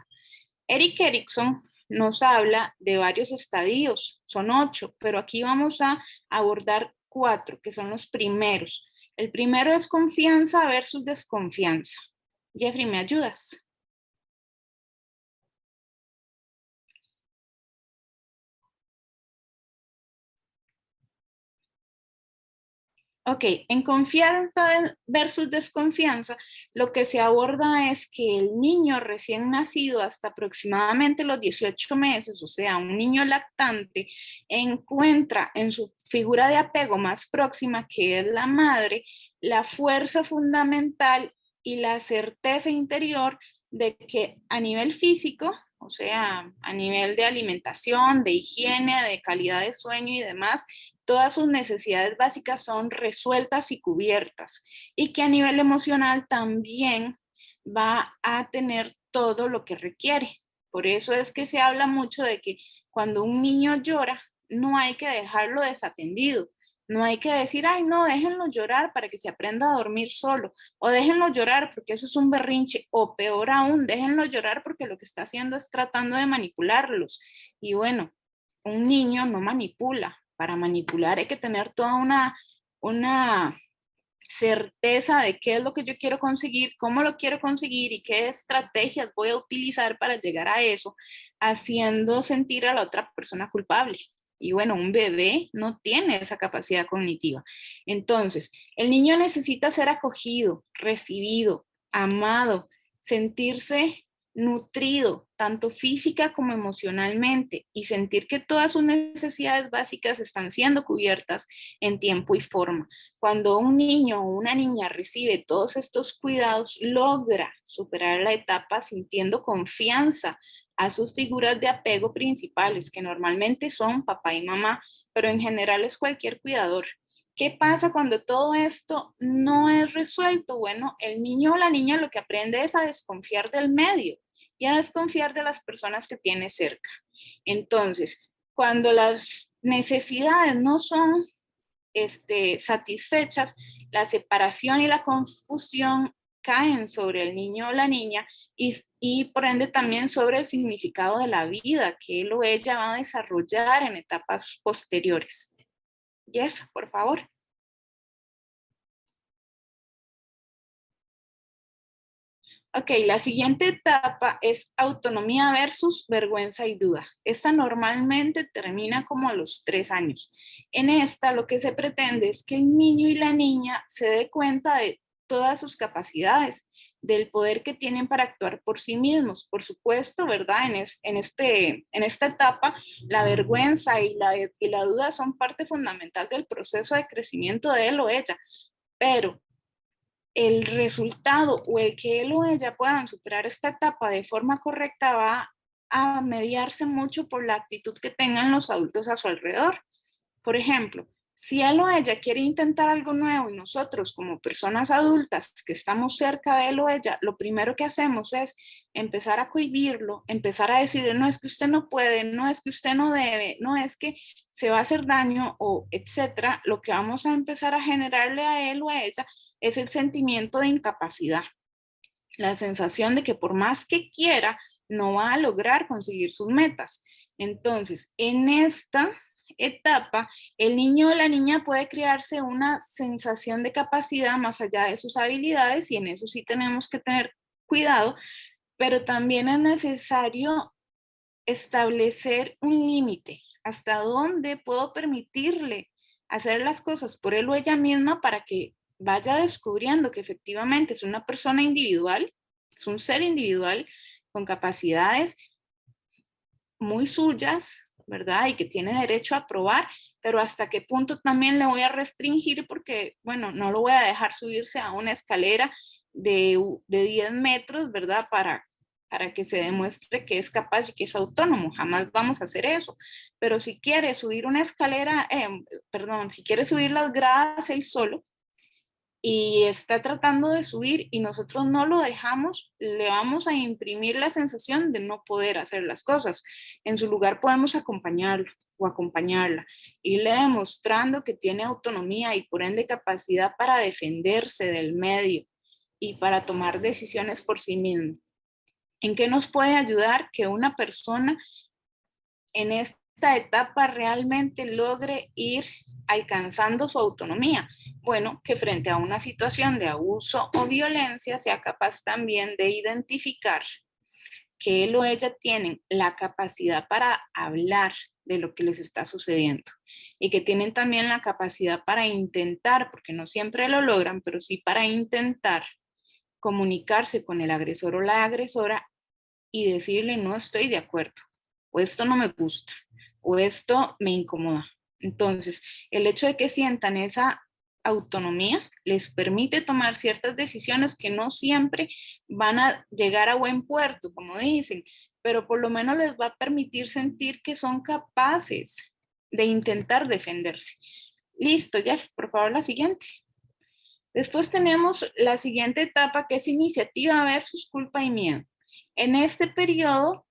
Erik Erikson nos habla de varios estadios, son 8, pero aquí vamos a abordar 4, que son los primeros. El primero es confianza versus desconfianza. Jeffrey, ¿me ayudas? Ok, en confianza versus desconfianza, lo que se aborda es que el niño recién nacido hasta aproximadamente los 18 meses, o sea, un niño lactante, encuentra en su figura de apego más próxima, que es la madre, la fuerza fundamental y la certeza interior de que a nivel físico, o sea, a nivel de alimentación, de higiene, de calidad de sueño y demás, todas sus necesidades básicas son resueltas y cubiertas, y que a nivel emocional también va a tener todo lo que requiere. Por eso es que se habla mucho de que cuando un niño llora, no hay que dejarlo desatendido. No hay que decir, ay, no, déjenlo llorar para que se aprenda a dormir solo, o déjenlo llorar porque eso es un berrinche, o peor aún, déjenlo llorar porque lo que está haciendo es tratando de manipularlos. Y bueno, un niño no manipula. Para manipular hay que tener toda una certeza de qué es lo que yo quiero conseguir, cómo lo quiero conseguir y qué estrategias voy a utilizar para llegar a eso, haciendo sentir a la otra persona culpable. Y bueno, un bebé no tiene esa capacidad cognitiva. Entonces, el niño necesita ser acogido, recibido, amado, sentirse nutrido, tanto física como emocionalmente, y sentir que todas sus necesidades básicas están siendo cubiertas en tiempo y forma. Cuando un niño o una niña recibe todos estos cuidados, logra superar la etapa sintiendo confianza a sus figuras de apego principales, que normalmente son papá y mamá, pero en general es cualquier cuidador. ¿Qué pasa cuando todo esto no es resuelto? Bueno, el niño o la niña lo que aprende es a desconfiar del medio y a desconfiar de las personas que tiene cerca. Entonces, cuando las necesidades no son satisfechas, la separación y la confusión caen sobre el niño o la niña y por ende también sobre el significado de la vida que él o ella va a desarrollar en etapas posteriores. Jeff, por favor. Ok, la siguiente etapa es autonomía versus vergüenza y duda. Esta normalmente termina como a los 3 años. En esta lo que se pretende es que el niño y la niña se dé cuenta de todas sus capacidades, del poder que tienen para actuar por sí mismos. Por supuesto, ¿verdad? En esta etapa, la vergüenza y la duda son parte fundamental del proceso de crecimiento de él o ella, pero el resultado o el que él o ella puedan superar esta etapa de forma correcta va a mediarse mucho por la actitud que tengan los adultos a su alrededor. Por ejemplo, si él o ella quiere intentar algo nuevo y nosotros como personas adultas que estamos cerca de él o ella, lo primero que hacemos es empezar a cohibirlo, empezar a decirle, no es que usted no puede, no es que usted no debe, no es que se va a hacer daño o etcétera, lo que vamos a empezar a generarle a él o a ella es el sentimiento de incapacidad, la sensación de que por más que quiera, no va a lograr conseguir sus metas. Entonces, en esta etapa, el niño o la niña puede crearse una sensación de capacidad más allá de sus habilidades, y en eso sí tenemos que tener cuidado, pero también es necesario establecer un límite. ¿Hasta dónde puedo permitirle hacer las cosas por él o ella misma para que vaya descubriendo que efectivamente es una persona individual, es un ser individual con capacidades muy suyas, ¿verdad? Y que tiene derecho a probar, pero hasta qué punto también le voy a restringir porque, bueno, no lo voy a dejar subirse a una escalera de 10 metros, ¿verdad? Para que se demuestre que es capaz y que es autónomo. Jamás vamos a hacer eso. Pero si quiere subir una escalera, si quiere subir las gradas él solo, y está tratando de subir y nosotros no lo dejamos, le vamos a imprimir la sensación de no poder hacer las cosas. En su lugar podemos acompañarlo o acompañarla, irle demostrando que tiene autonomía y por ende capacidad para defenderse del medio y para tomar decisiones por sí mismo. ¿En qué nos puede ayudar que una persona en esta etapa realmente logre ir alcanzando su autonomía? Bueno, que frente a una situación de abuso o violencia sea capaz también de identificar que él o ella tienen la capacidad para hablar de lo que les está sucediendo y que tienen también la capacidad para intentar, porque no siempre lo logran, pero sí para intentar comunicarse con el agresor o la agresora y decirle no estoy de acuerdo, o esto no me gusta, o esto me incomoda. Entonces, el hecho de que sientan esa autonomía les permite tomar ciertas decisiones que no siempre van a llegar a buen puerto, como dicen, pero por lo menos les va a permitir sentir que son capaces de intentar defenderse. Listo, Jeff, por favor, la siguiente. Después tenemos la siguiente etapa, que es iniciativa versus culpa y miedo. En este periodo,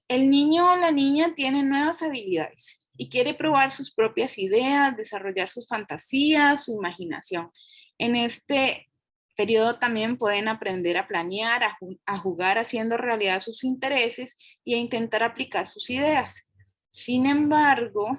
el niño o la niña tiene nuevas habilidades y quiere probar sus propias ideas, desarrollar sus fantasías, su imaginación. En este periodo también pueden aprender a planear, a jugar haciendo realidad sus intereses y a intentar aplicar sus ideas. Sin embargo,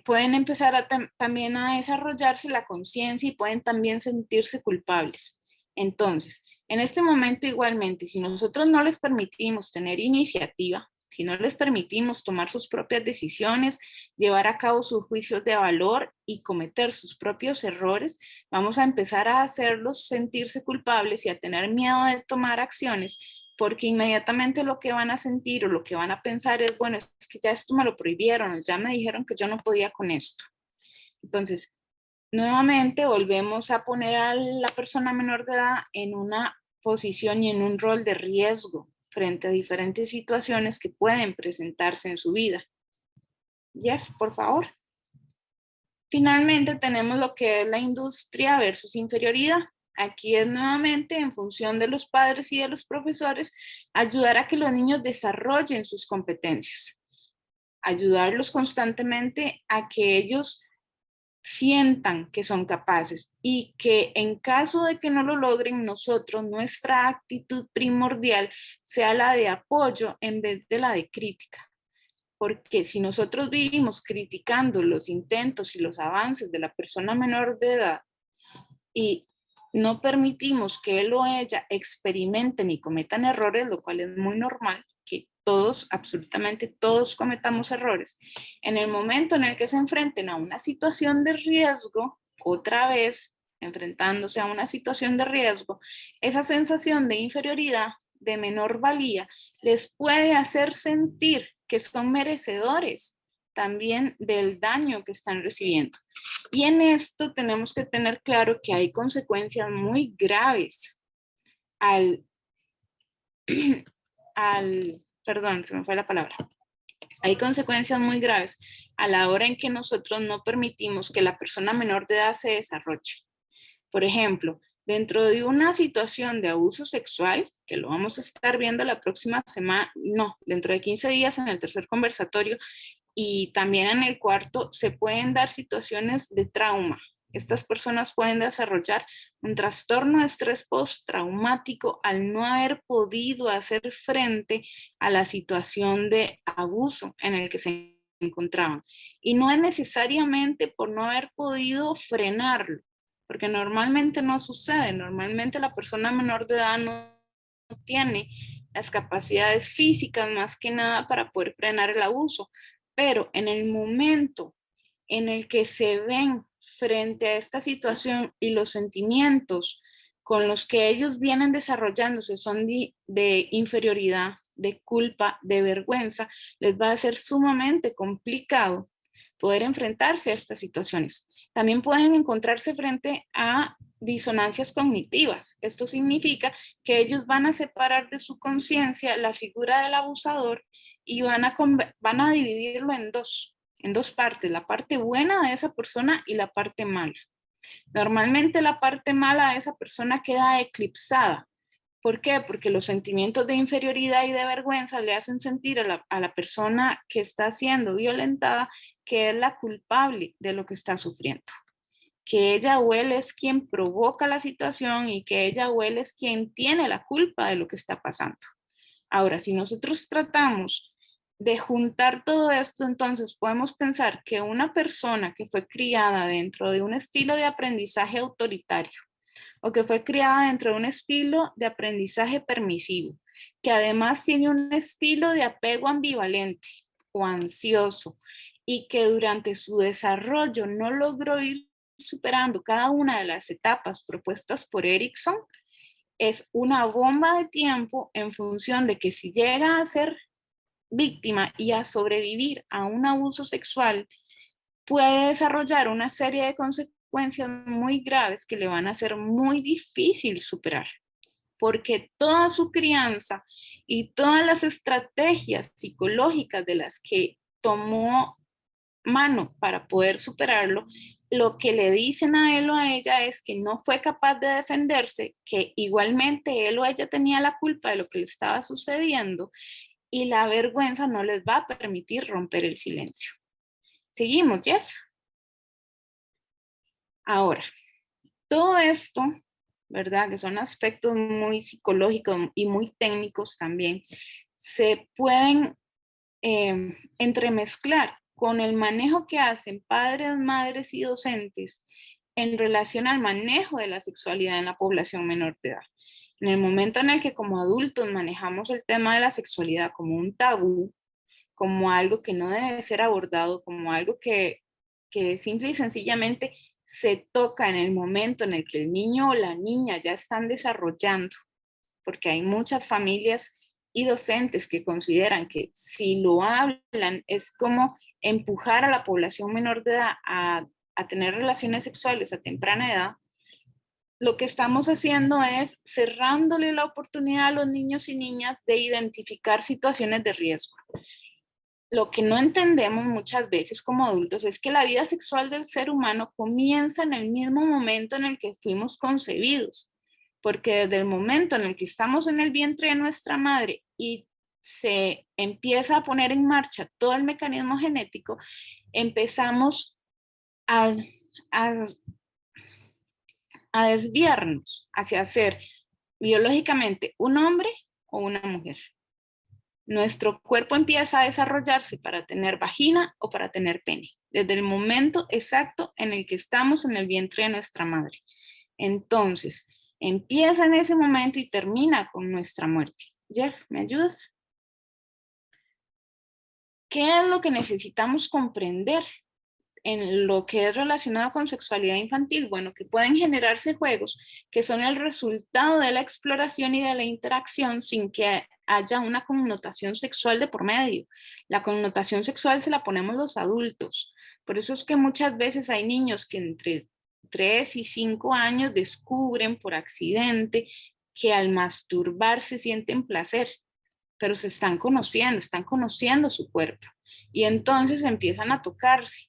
pueden empezar también a desarrollarse la conciencia y pueden también sentirse culpables. Entonces, en este momento igualmente, si nosotros no les permitimos tener iniciativa, si no les permitimos tomar sus propias decisiones, llevar a cabo sus juicios de valor y cometer sus propios errores, vamos a empezar a hacerlos sentirse culpables y a tener miedo de tomar acciones, porque inmediatamente lo que van a sentir o lo que van a pensar es, bueno, es que ya esto me lo prohibieron, ya me dijeron que yo no podía con esto. Entonces, nuevamente volvemos a poner a la persona menor de edad en una posición y en un rol de riesgo frente a diferentes situaciones que pueden presentarse en su vida. Jeff, por favor. Finalmente tenemos lo que es la industria versus inferioridad. Aquí es nuevamente en función de los padres y de los profesores ayudar a que los niños desarrollen sus competencias, ayudarlos constantemente a que ellos sientan que son capaces y que en caso de que no lo logren nosotros, nuestra actitud primordial sea la de apoyo en vez de la de crítica. Porque si nosotros vivimos criticando los intentos y los avances de la persona menor de edad y no permitimos que él o ella experimenten y cometan errores, lo cual es muy normal, que todos, absolutamente todos cometamos errores. En el momento en el que se enfrenten a una situación de riesgo, otra vez enfrentándose a una situación de riesgo, esa sensación de inferioridad, de menor valía, les puede hacer sentir que son merecedores también del daño que están recibiendo. Y en esto tenemos que tener claro que hay consecuencias muy graves perdón, se me fue la palabra. Hay consecuencias muy graves a la hora en que nosotros no permitimos que la persona menor de edad se desarrolle. Por ejemplo, dentro de una situación de abuso sexual, que lo vamos a estar viendo la próxima semana, no, dentro de 15 días en el tercer conversatorio y también en el cuarto, se pueden dar situaciones de trauma, Estas personas pueden desarrollar un trastorno de estrés postraumático al no haber podido hacer frente a la situación de abuso en el que se encontraban. Y no es necesariamente por no haber podido frenarlo, porque normalmente no sucede. Normalmente la persona menor de edad no tiene las capacidades físicas más que nada para poder frenar el abuso. Pero en el momento en el que se ven frente a esta situación y los sentimientos con los que ellos vienen desarrollándose son de inferioridad, de culpa, de vergüenza, les va a ser sumamente complicado poder enfrentarse a estas situaciones. También pueden encontrarse frente a disonancias cognitivas. Esto significa que ellos van a separar de su conciencia la figura del abusador y van a dividirlo en dos partes, la parte buena de esa persona y la parte mala. Normalmente la parte mala de esa persona queda eclipsada. ¿Por qué? Porque los sentimientos de inferioridad y de vergüenza le hacen sentir a la persona que está siendo violentada que es la culpable de lo que está sufriendo. Que ella o él es quien provoca la situación y que ella o él es quien tiene la culpa de lo que está pasando. Ahora, si nosotros tratamos de juntar todo esto, entonces podemos pensar que una persona que fue criada dentro de un estilo de aprendizaje autoritario o que fue criada dentro de un estilo de aprendizaje permisivo, que además tiene un estilo de apego ambivalente o ansioso y que durante su desarrollo no logró ir superando cada una de las etapas propuestas por Erikson, es una bomba de tiempo en función de que si llega a ser víctima y a sobrevivir a un abuso sexual, puede desarrollar una serie de consecuencias muy graves que le van a ser muy difícil superar, porque toda su crianza y todas las estrategias psicológicas de las que tomó mano para poder superarlo, lo que le dicen a él o a ella es que no fue capaz de defenderse, que igualmente él o ella tenía la culpa de lo que le estaba sucediendo y la vergüenza no les va a permitir romper el silencio. Seguimos, Jeff. Ahora, todo esto, ¿verdad? Que son aspectos muy psicológicos y muy técnicos también, se pueden entremezclar con el manejo que hacen padres, madres y docentes en relación al manejo de la sexualidad en la población menor de edad. En el momento en el que como adultos manejamos el tema de la sexualidad como un tabú, como algo que no debe ser abordado, como algo que simple y sencillamente se toca en el momento en el que el niño o la niña ya están desarrollando, porque hay muchas familias y docentes que consideran que si lo hablan es como empujar a la población menor de edad a tener relaciones sexuales a temprana edad. Lo que estamos haciendo es cerrándole la oportunidad a los niños y niñas de identificar situaciones de riesgo. Lo que no entendemos muchas veces como adultos es que la vida sexual del ser humano comienza en el mismo momento en el que fuimos concebidos, porque desde el momento en el que estamos en el vientre de nuestra madre y se empieza a poner en marcha todo el mecanismo genético, empezamos a desviarnos hacia ser biológicamente un hombre o una mujer. Nuestro cuerpo empieza a desarrollarse para tener vagina o para tener pene, desde el momento exacto en el que estamos en el vientre de nuestra madre. Entonces, empieza en ese momento y termina con nuestra muerte. Jeff, ¿me ayudas? ¿Qué es lo que necesitamos comprender en lo que es relacionado con sexualidad infantil? Bueno, que pueden generarse juegos que son el resultado de la exploración y de la interacción sin que haya una connotación sexual de por medio. La connotación sexual se la ponemos los adultos. Por eso es que muchas veces hay niños que entre 3 y 5 años descubren por accidente que al masturbarse sienten placer, pero se están conociendo su cuerpo y entonces empiezan a tocarse.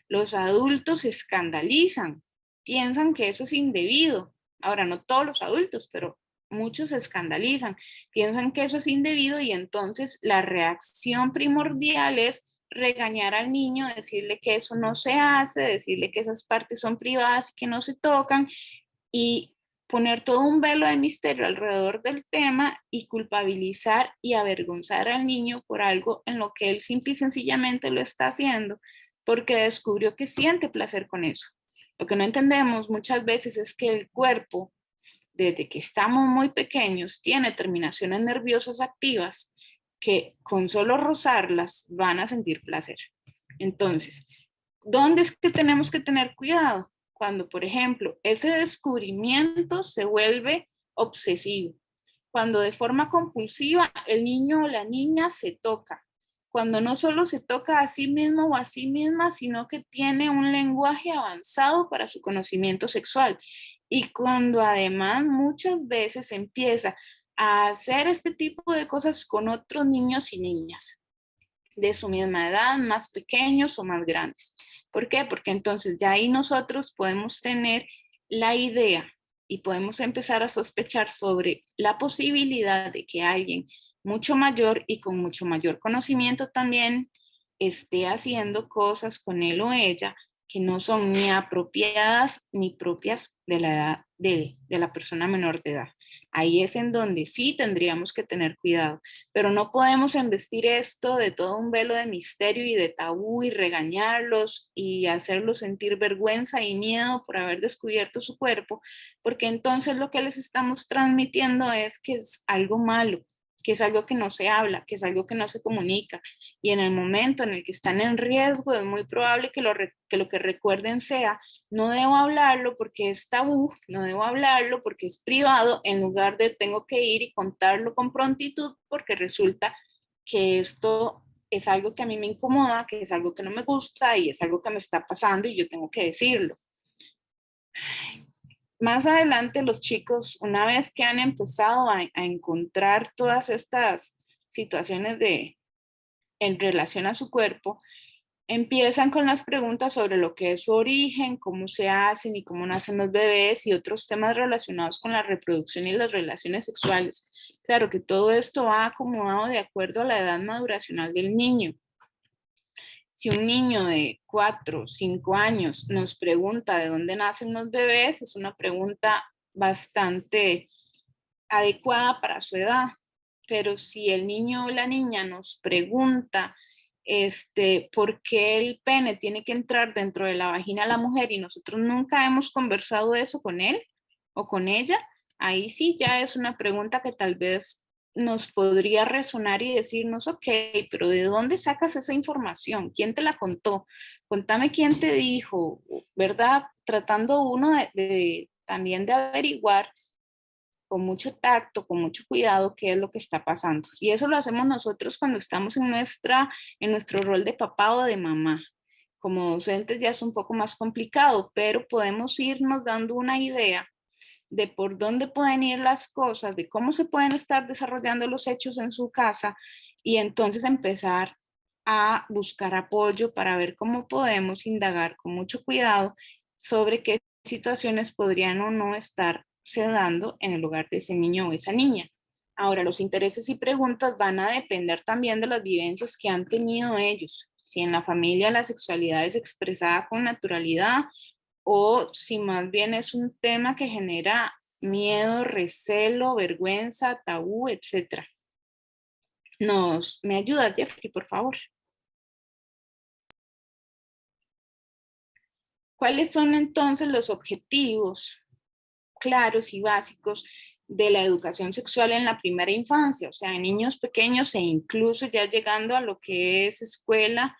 Los adultos se escandalizan, piensan que eso es indebido. Ahora, no todos los adultos, pero muchos se escandalizan, piensan que eso es indebido y entonces la reacción primordial es regañar al niño, decirle que eso no se hace, decirle que esas partes son privadas y que no se tocan, y poner todo un velo de misterio alrededor del tema y culpabilizar y avergonzar al niño por algo en lo que él simple y sencillamente lo está haciendo porque descubrió que siente placer con eso. Lo que no entendemos muchas veces es que el cuerpo, desde que estamos muy pequeños, tiene terminaciones nerviosas activas que con solo rozarlas van a sentir placer. Entonces, ¿dónde es que tenemos que tener cuidado? Cuando, por ejemplo, ese descubrimiento se vuelve obsesivo. Cuando de forma compulsiva el niño o la niña se toca. Cuando no solo se toca a sí mismo o a sí misma, sino que tiene un lenguaje avanzado para su conocimiento sexual. Y cuando además muchas veces empieza a hacer este tipo de cosas con otros niños y niñas de su misma edad, más pequeños o más grandes. ¿Por qué? Porque entonces ya ahí nosotros podemos tener la idea y podemos empezar a sospechar sobre la posibilidad de que alguien mucho mayor y con mucho mayor conocimiento también esté haciendo cosas con él o ella que no son ni apropiadas ni propias de la edad de la persona menor de edad. Ahí es en donde sí tendríamos que tener cuidado, pero no podemos embestir esto de todo un velo de misterio y de tabú y regañarlos y hacerlos sentir vergüenza y miedo por haber descubierto su cuerpo, porque entonces lo que les estamos transmitiendo es que es algo malo, que es algo que no se habla, que es algo que no se comunica. Y en el momento en el que están en riesgo, es muy probable que lo que recuerden sea, no debo hablarlo porque es tabú, no debo hablarlo porque es privado, en lugar de tengo que ir y contarlo con prontitud porque resulta que esto es algo que a mí me incomoda, que es algo que no me gusta y es algo que me está pasando y yo tengo que decirlo. Más adelante los chicos, una vez que han empezado a encontrar todas estas situaciones en relación a su cuerpo, empiezan con las preguntas sobre lo que es su origen, cómo se hacen y cómo nacen los bebés y otros temas relacionados con la reproducción y las relaciones sexuales. Claro que todo esto va acomodado de acuerdo a la edad maduracional del niño. Si un niño de 4 o 5 años nos pregunta de dónde nacen los bebés, es una pregunta bastante adecuada para su edad. Pero si el niño o la niña nos pregunta por qué el pene tiene que entrar dentro de la vagina de la mujer y nosotros nunca hemos conversado eso con él o con ella, ahí sí ya es una pregunta que tal vez nos podría resonar y decirnos, ok, pero ¿de dónde sacas esa información? ¿Quién te la contó? Contame quién te dijo, ¿verdad? Tratando uno también de averiguar con mucho tacto, con mucho cuidado qué es lo que está pasando. Y eso lo hacemos nosotros cuando estamos en nuestro rol de papá o de mamá. Como docentes ya es un poco más complicado, pero podemos irnos dando una idea de por dónde pueden ir las cosas, de cómo se pueden estar desarrollando los hechos en su casa y entonces empezar a buscar apoyo para ver cómo podemos indagar con mucho cuidado sobre qué situaciones podrían o no estar se dando en el hogar de ese niño o esa niña. Ahora, los intereses y preguntas van a depender también de las vivencias que han tenido ellos. Si en la familia la sexualidad es expresada con naturalidad o si más bien es un tema que genera miedo, recelo, vergüenza, tabú, etc. ¿Me ayudas, Jeffrey, por favor? ¿Cuáles son entonces los objetivos claros y básicos de la educación sexual en la primera infancia? O sea, en niños pequeños e incluso ya llegando a lo que es escuela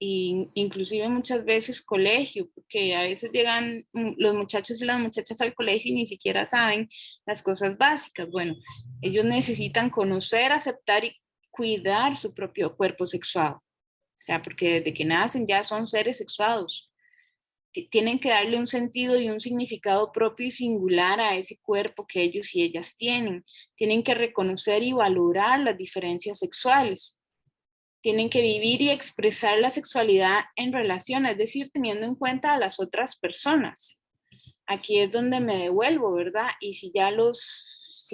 e inclusive muchas veces colegio, porque a veces llegan los muchachos y las muchachas al colegio y ni siquiera saben las cosas básicas. Bueno, ellos necesitan conocer, aceptar y cuidar su propio cuerpo sexuado. O sea, porque desde que nacen ya son seres sexuados. Tienen que darle un sentido y un significado propio y singular a ese cuerpo que ellos y ellas tienen. Tienen que reconocer y valorar las diferencias sexuales. Tienen que vivir y expresar la sexualidad en relación, es decir, teniendo en cuenta a las otras personas. Aquí es donde me devuelvo, ¿verdad? Y si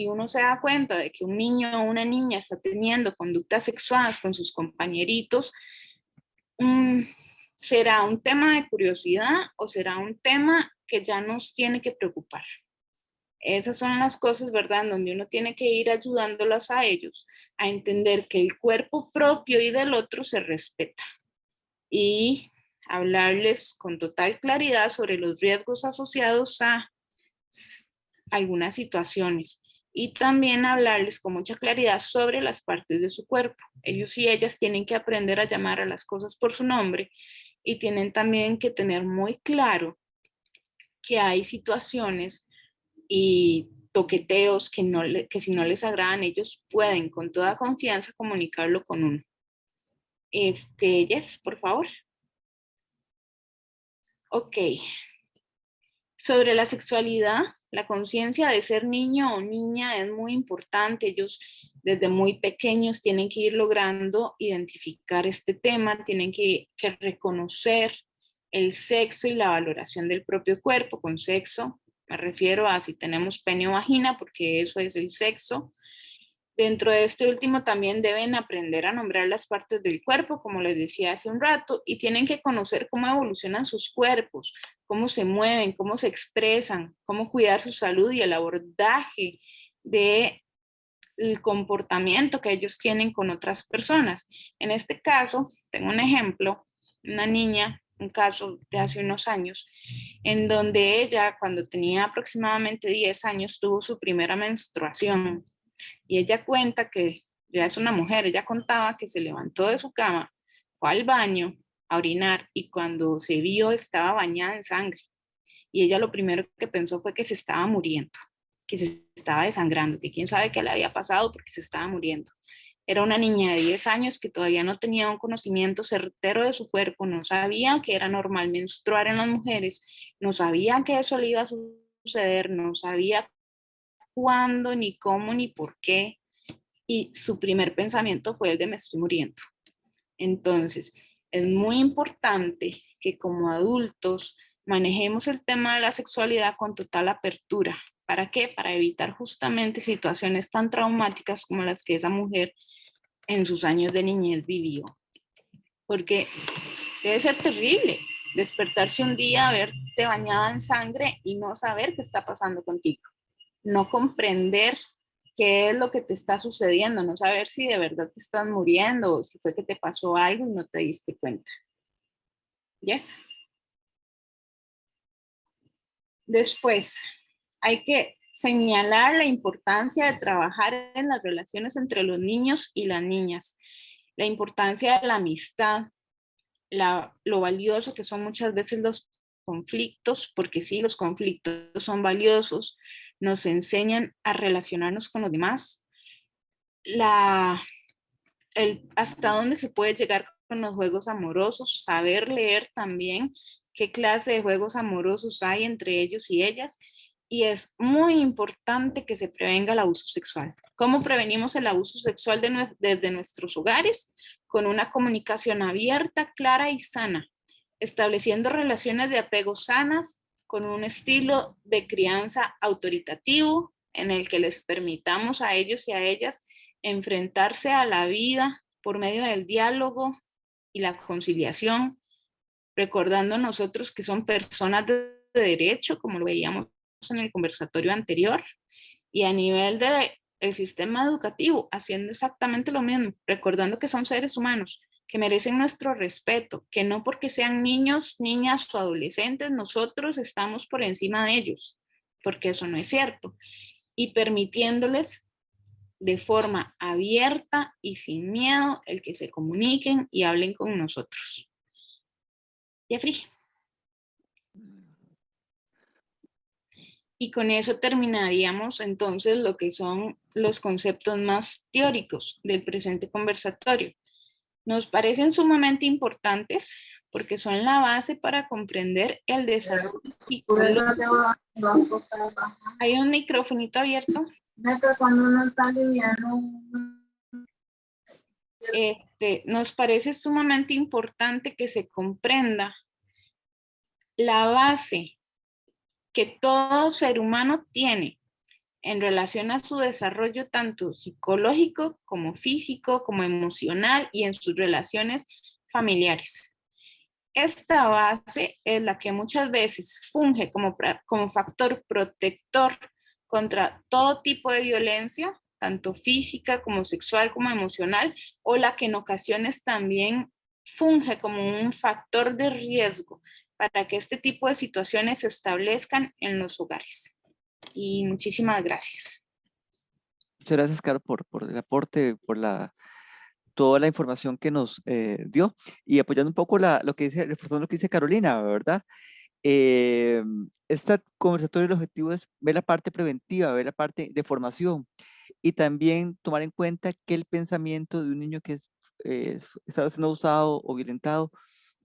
uno se da cuenta de que un niño o una niña está teniendo conductas sexuales con sus compañeritos, ¿Será un tema de curiosidad o será un tema que ya nos tiene que preocupar? Esas son las cosas, ¿verdad?, en donde uno tiene que ir ayudándolos a ellos a entender que el cuerpo propio y del otro se respeta y hablarles con total claridad sobre los riesgos asociados a algunas situaciones y también hablarles con mucha claridad sobre las partes de su cuerpo. Ellos y ellas tienen que aprender a llamar a las cosas por su nombre y tienen también que tener muy claro que hay situaciones y toqueteos que si no les agradan, ellos pueden con toda confianza comunicarlo con uno. Jeff, por favor. Ok. Sobre la sexualidad, la conciencia de ser niño o niña es muy importante. Ellos desde muy pequeños tienen que ir logrando identificar este tema, tienen que reconocer el sexo y la valoración del propio cuerpo. Con sexo me refiero a si tenemos pene o vagina, porque eso es el sexo. Dentro de este último también deben aprender a nombrar las partes del cuerpo, como les decía hace un rato, y tienen que conocer cómo evolucionan sus cuerpos, cómo se mueven, cómo se expresan, cómo cuidar su salud y el abordaje del comportamiento que ellos tienen con otras personas. En este caso, tengo un ejemplo, una niña, un caso de hace unos años, en donde ella, cuando tenía aproximadamente 10 años, tuvo su primera menstruación. Y ella cuenta que ya es una mujer, ella contaba que se levantó de su cama, fue al baño a orinar y cuando se vio estaba bañada en sangre. Y ella lo primero que pensó fue que se estaba muriendo, que se estaba desangrando, que quién sabe qué le había pasado porque se estaba muriendo. Era una niña de 10 años que todavía no tenía un conocimiento certero de su cuerpo, no sabía que era normal menstruar en las mujeres, no sabía que eso le iba a suceder, no sabía cuándo, ni cómo, ni por qué. Y su primer pensamiento fue el de me estoy muriendo. Entonces, es muy importante que como adultos manejemos el tema de la sexualidad con total apertura. ¿Para qué? Para evitar justamente situaciones tan traumáticas como las que esa mujer en sus años de niñez vivió. Porque debe ser terrible despertarse un día, verte bañada en sangre y no saber qué está pasando contigo. No comprender qué es lo que te está sucediendo, no saber si de verdad te estás muriendo o si fue que te pasó algo y no te diste cuenta. Jeff. Después, hay que señalar la importancia de trabajar en las relaciones entre los niños y las niñas, la importancia de la amistad, lo valioso que son muchas veces los conflictos, porque sí, los conflictos son valiosos, nos enseñan a relacionarnos con los demás, hasta dónde se puede llegar con los juegos amorosos, saber leer también qué clase de juegos amorosos hay entre ellos y ellas, y es muy importante que se prevenga el abuso sexual. ¿Cómo prevenimos el abuso sexual desde nuestros hogares? Con una comunicación abierta, clara y sana, estableciendo relaciones de apego sanas, con un estilo de crianza autoritativo en el que les permitamos a ellos y a ellas enfrentarse a la vida por medio del diálogo y la conciliación, recordando nosotros que son personas de derecho, como lo veíamos en el conversatorio anterior, y a nivel del sistema educativo, haciendo exactamente lo mismo, recordando que son seres humanos, que merecen nuestro respeto, que no porque sean niños, niñas o adolescentes, nosotros estamos por encima de ellos, porque eso no es cierto, y permitiéndoles de forma abierta y sin miedo el que se comuniquen y hablen con nosotros. Jeffrey. Y con eso terminaríamos entonces lo que son los conceptos más teóricos del presente conversatorio. Nos parecen sumamente importantes porque son la base para comprender el desarrollo psicológico. ¿Hay un microfonito abierto? Cuando uno está liviano. Nos parece sumamente importante que se comprenda la base que todo ser humano tiene en relación a su desarrollo tanto psicológico como físico, como emocional y en sus relaciones familiares. esta base es la que muchas veces funge como factor protector contra todo tipo de violencia, tanto física como sexual como emocional, o la que en ocasiones también funge como un factor de riesgo para que este tipo de situaciones se establezcan en los hogares. Y muchísimas gracias. Muchas gracias, Caro, por el aporte, por toda la información que nos dio y apoyando un poco lo que dice, reforzando lo que dice Carolina, ¿verdad? Esta conversatorio, el objetivo es ver la parte preventiva, ver la parte de formación y también tomar en cuenta que el pensamiento de un niño que está siendo abusado o violentado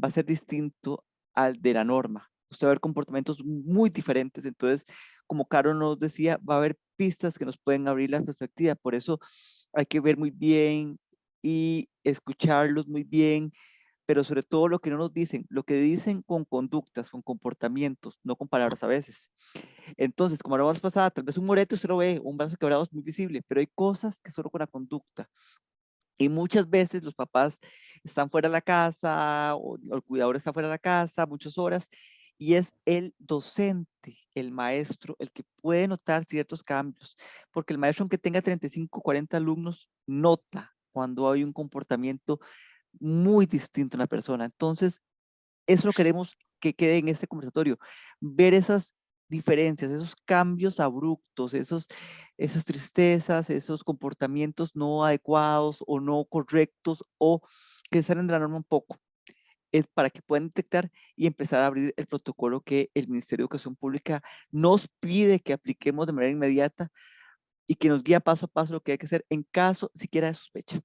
va a ser distinto al de la norma. Usted va a ver comportamientos muy diferentes, entonces, como Caro nos decía, va a haber pistas que nos pueden abrir la perspectiva, por eso hay que ver muy bien y escucharlos muy bien, pero sobre todo lo que no nos dicen, lo que dicen con conductas, con comportamientos, no con palabras a veces. Entonces, como la vez pasada, tal vez un moreto se lo ve, un brazo quebrado es muy visible, pero hay cosas que solo con la conducta. Y muchas veces los papás están fuera de la casa o el cuidador está fuera de la casa muchas horas y es el docente, el maestro, el que puede notar ciertos cambios, porque el maestro, aunque tenga 35, 40 alumnos, nota cuando hay un comportamiento muy distinto en la persona. Entonces, eso lo queremos que quede en este conversatorio, ver esas diferencias, esos cambios abruptos, esas tristezas, esos comportamientos no adecuados o no correctos o que salen de la norma un poco. Es para que puedan detectar y empezar a abrir el protocolo que el Ministerio de Educación Pública nos pide que apliquemos de manera inmediata y que nos guía paso a paso lo que hay que hacer en caso siquiera de sospecha.